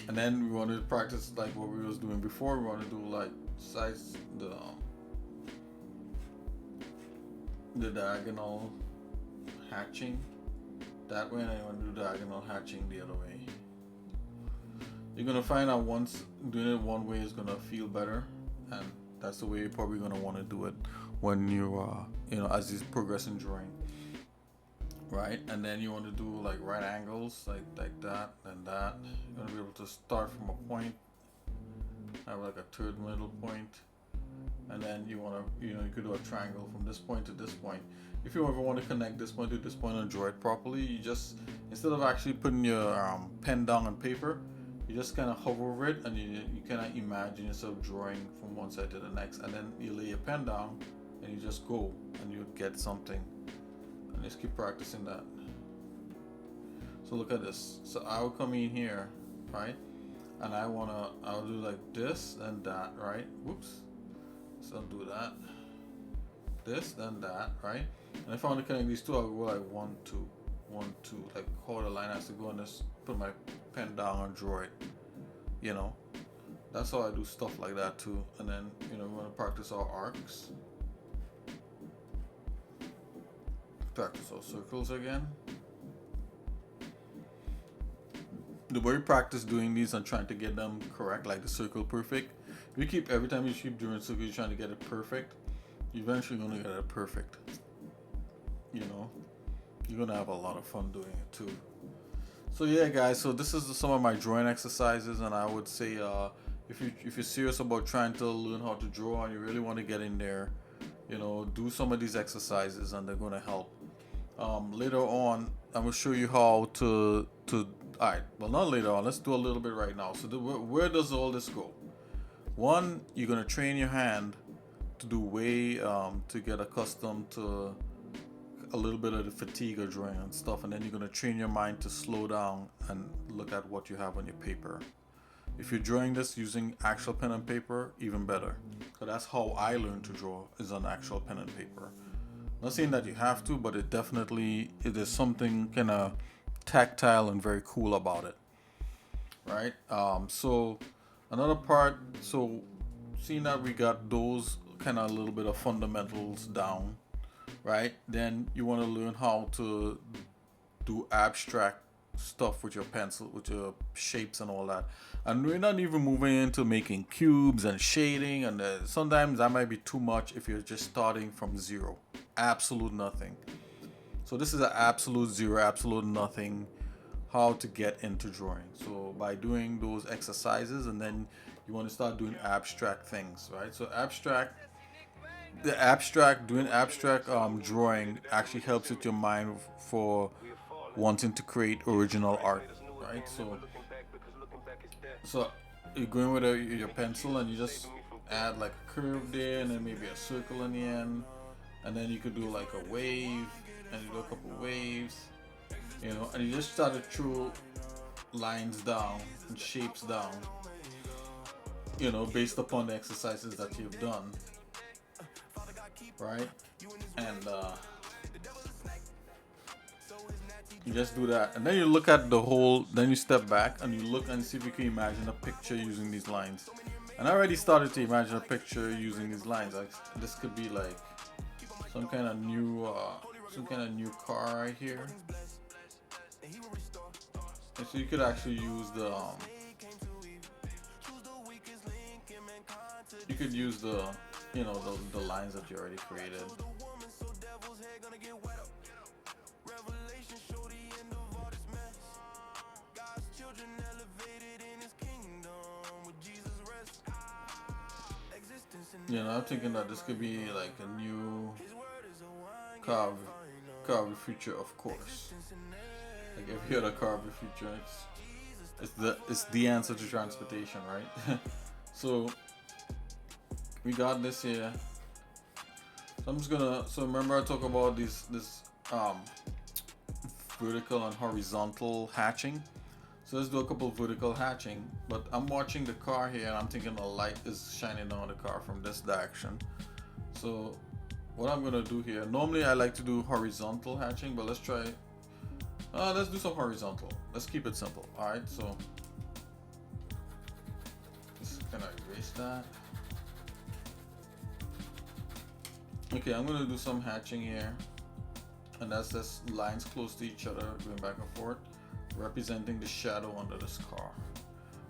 And then we want to practice like what we was doing before. We want to do like sides the diagonal hatching that way, and I want to do diagonal hatching the other way. You're gonna find out once doing it one way is gonna feel better, and that's the way you're probably gonna want to do it when you as you progress in drawing, right? And then you want to do like right angles, like that and that. You're gonna be able to start from a point, have like a third middle point, and then you want to you could do a triangle from this point to this point. If you ever want to connect this point to this point and draw it properly, you just, instead of actually putting your pen down on paper, you just kind of hover over it, and you kind of imagine yourself drawing from one side to the next, and then you lay your pen down and you just go and you get something, and just keep practicing that. So look at this. So I will come in here, right, and I'll do like this and that, right? Whoops. So I'll do that, this, then that, right? And if I want to connect these two, I'll go like 1, 2, 1, 2, like quarter line has to go, and just put my pen down and draw it. That's how I do stuff like that too. And then we want to practice our arcs, practice our circles again. The more you practice doing these and trying to get them correct, like the circle perfect, if you keep, every time you keep doing circles, you're trying to get it perfect, you're eventually going to get it perfect. You're going to have a lot of fun doing it too. So yeah, guys, so this is some of my drawing exercises, and I would say if you're serious about trying to learn how to draw and you really want to get in there, do some of these exercises, and they're going to help. Later on, I'm going to show you how to alright, well, not later on, let's do a little bit right now. So where does all this go? One, you're going to train your hand to do to get accustomed to a little bit of the fatigue of drawing and stuff, and then you're going to train your mind to slow down and look at what you have on your paper. If you're drawing this using actual pen and paper, even better. So that's how I learned to draw, is on actual pen and paper. Not saying that you have to, but it is something kind of tactile and very cool about it, right? So another part, so seeing that we got those kind of a little bit of fundamentals down, right? Then you want to learn how to do abstract stuff with your pencil, with your shapes and all that. And we're not even moving into making cubes and shading, and sometimes that might be too much if you're just starting from zero, absolute nothing. So this is an absolute zero, absolute nothing, how to get into drawing. So by doing those exercises, and then you want to start doing abstract things, right? So doing abstract drawing actually helps with your mind for wanting to create original art, right? So you're going with your pencil, and you just add like a curve there and then maybe a circle in the end, and then you could do like a wave and you do a couple waves, you know, and you just start to throw lines down and shapes down, you know, based upon the exercises that you've done, right? And you just do that, and then you look at the whole, then you step back and you look and see if you can imagine a picture using these lines. And I already started to imagine a picture using these lines. Like this could be like some kind of new car right here. And so you could actually use the you could use the, you know, the lines that you already created. You know, I'm thinking that this could be like a new car of the future, of course. Like if you had a car of the future, it's the answer to transportation, right? So we got this here. So I'm just gonna, so remember I talk about this vertical and horizontal hatching. So let's do a couple of vertical hatching, but I'm watching the car here and I'm thinking the light is shining down the car from this direction. So what I'm gonna do here, normally I like to do horizontal hatching, but let's try, let's do some horizontal. Let's keep it simple. All right, so just gonna erase that. Okay, I'm gonna do some hatching here, and that's just lines close to each other going back and forth, representing the shadow under this car.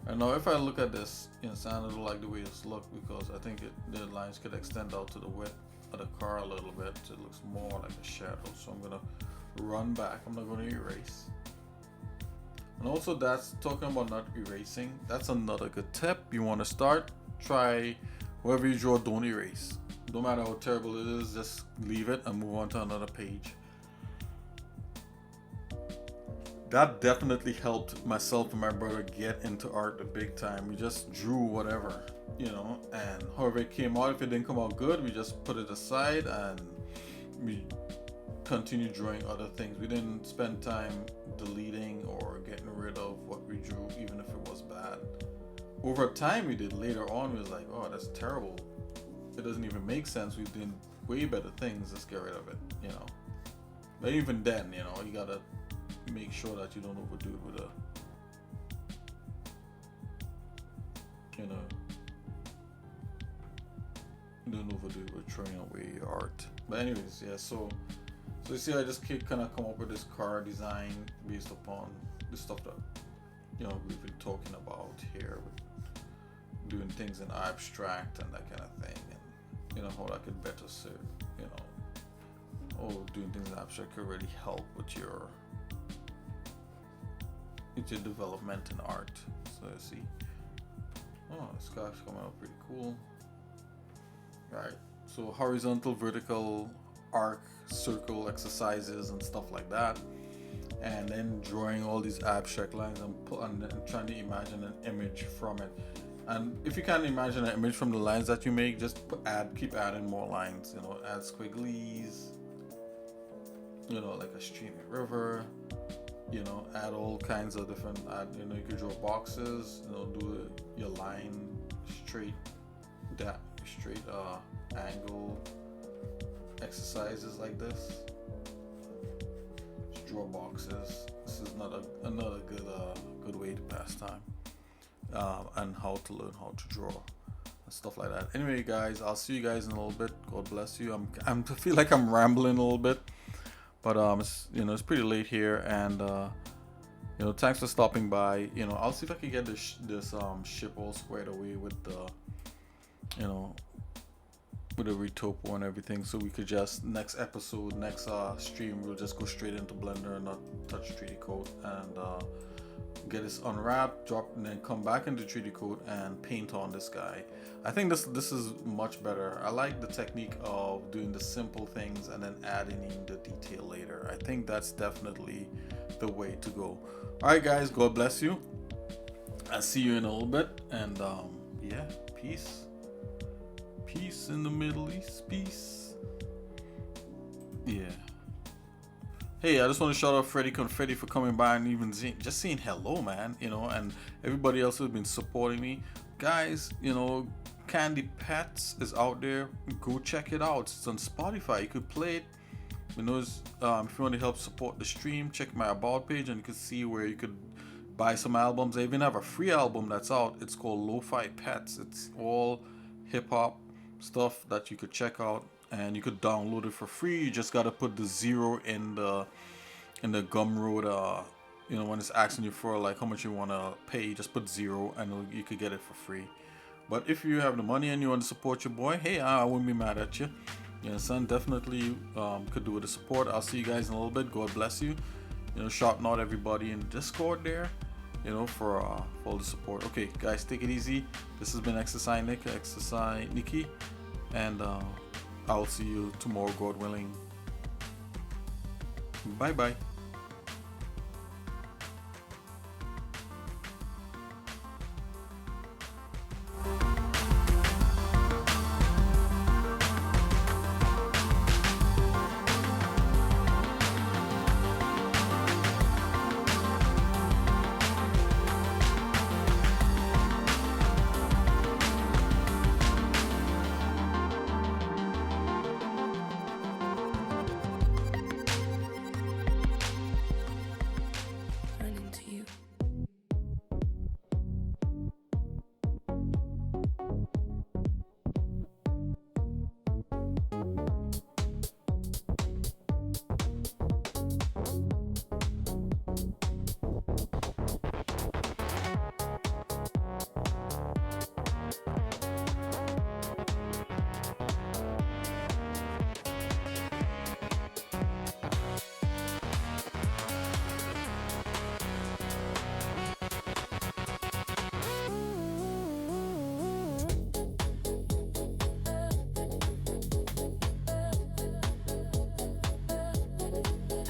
And now if I look at this, you know, I don't like the way this looks because I think the lines could extend out to the width of the car a little bit, so it looks more like a shadow. So I'm gonna run back, I'm not gonna erase. And also, that's talking about not erasing, that's another good tip. You want to start, try wherever you draw, don't erase. No matter how terrible it is, just leave it and move on to another page. That definitely helped myself and my brother get into art the big time. We just drew whatever, you know, and however it came out, if it didn't come out good, we just put it aside and we continued drawing other things. We didn't spend time deleting or getting rid of what we drew, even if it was bad. Over time we did. Later on we was like, oh, that's terrible. It doesn't even make sense. We've done way better things. Let's get rid of it, you know. But even then, you know, you gotta make sure that you don't overdo it with you know, you don't overdo it with throwing away your art. But anyways, yeah, so you see I just kind of come up with this car design based upon the stuff that, you know, we've been talking about here, with doing things in abstract and that kind of thing, and you know how that could better serve, you know, doing things in abstract could really help with your development in art. So let's see, oh, this guy's coming out pretty cool. Right, so horizontal, vertical, arc, circle exercises and stuff like that, and then drawing all these abstract lines and trying to imagine an image from it. And if you can't imagine an image from the lines that you make, just keep adding more lines, you know, add squigglies, you know, like a stream and river, you know, add all kinds of different, you know, you could draw boxes, you know, do your line straight angle exercises like this. Just draw boxes. This is another good way to pass time, and how to learn how to draw and stuff like that. Anyway, guys, I'll see you guys in a little bit. God bless you. I feel like I'm rambling a little bit, but it's, you know, it's pretty late here, and you know, thanks for stopping by. You know, I'll see if I can get this ship all squared away with the, you know, with the retopo and everything, so we could just next stream we'll just go straight into Blender and not touch 3D Coat, and get this unwrapped, drop, and then come back into 3D Coat and paint on this guy. I think this is much better. I like the technique of doing the simple things and then adding in the detail later. I think that's definitely the way to go. Alright guys, God bless you. I'll see you in a little bit, and yeah, peace. Peace in the Middle East. Peace. Yeah. Hey, I just want to shout out Freddy Confetti for coming by and even just saying hello, man. You know, and everybody else who's been supporting me. Guys, you know, Candy Pets is out there. Go check it out. It's on Spotify. You could play it. You know, if you want to help support the stream, check my About page and you can see where you could buy some albums. I even have a free album that's out. It's called Lo-Fi Pets. It's all hip-hop stuff that you could check out. And you could download it for free. You just gotta put the 0 in the Gumroad. You know, when it's asking you for like how much you wanna pay, you just put 0 and you could get it for free. But if you have the money and you want to support your boy, hey, I wouldn't be mad at you. You understand? Definitely could do with the support. I'll see you guys in a little bit. God bless you. You know, shouting out everybody in the Discord there. You know, for all the support. Okay, guys, take it easy. This has been xsinick, and I'll see you tomorrow, God willing. Bye bye. Running to you.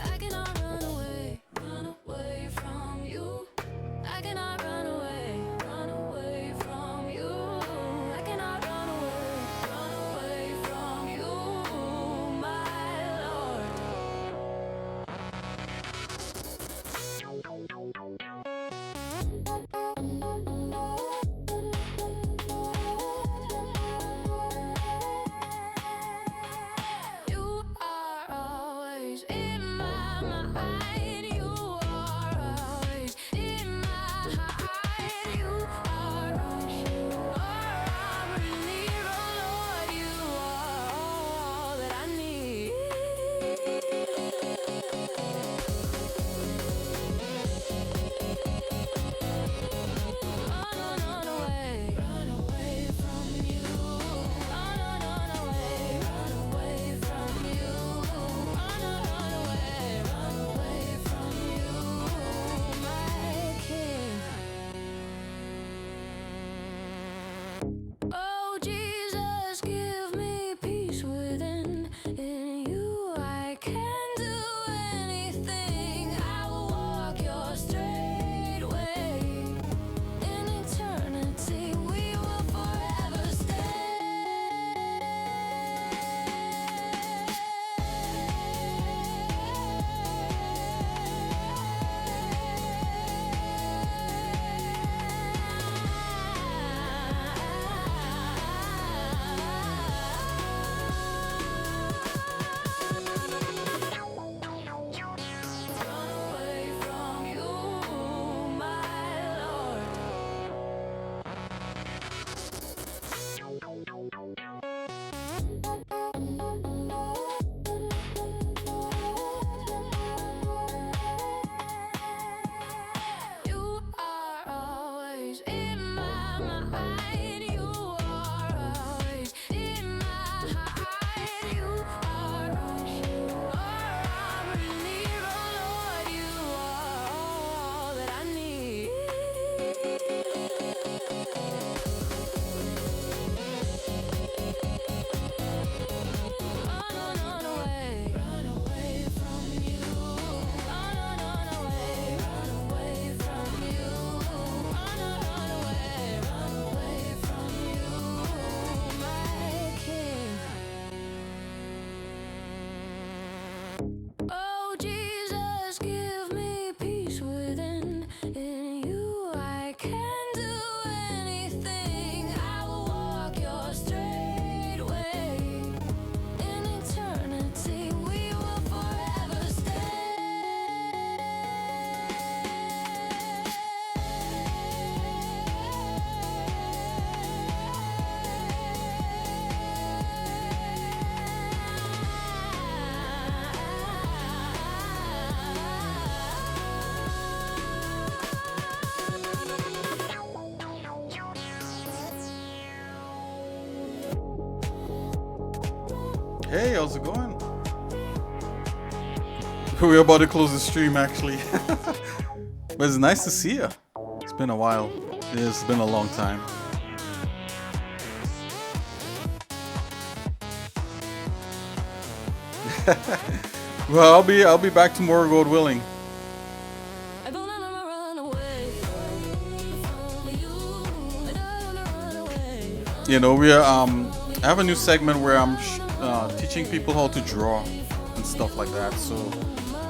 I cannot run away from you. I cannot run away from you. I cannot run away from you, my Lord. You are always in my mind. You are always in my heart. You are really, Lord. You are all that I need. Run away from you. Run away from you. Run away from you, my King. Oh Jesus, give me peace within. In you I can do anything. Hey, how's it going? We're about to close the stream actually. But it's nice to see you. It's been a while. It's been a long time. Well, I'll be back tomorrow, God willing. I don't wanna run away from you. I don't wanna run away. You know, we are I have a new segment where I'm teaching people how to draw and stuff like that. So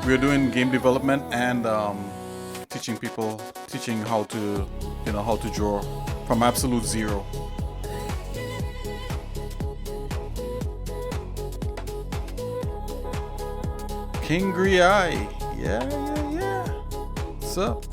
we're doing game development and teaching how to how to draw from absolute zero. King Gree Eye. Yeah. What's up?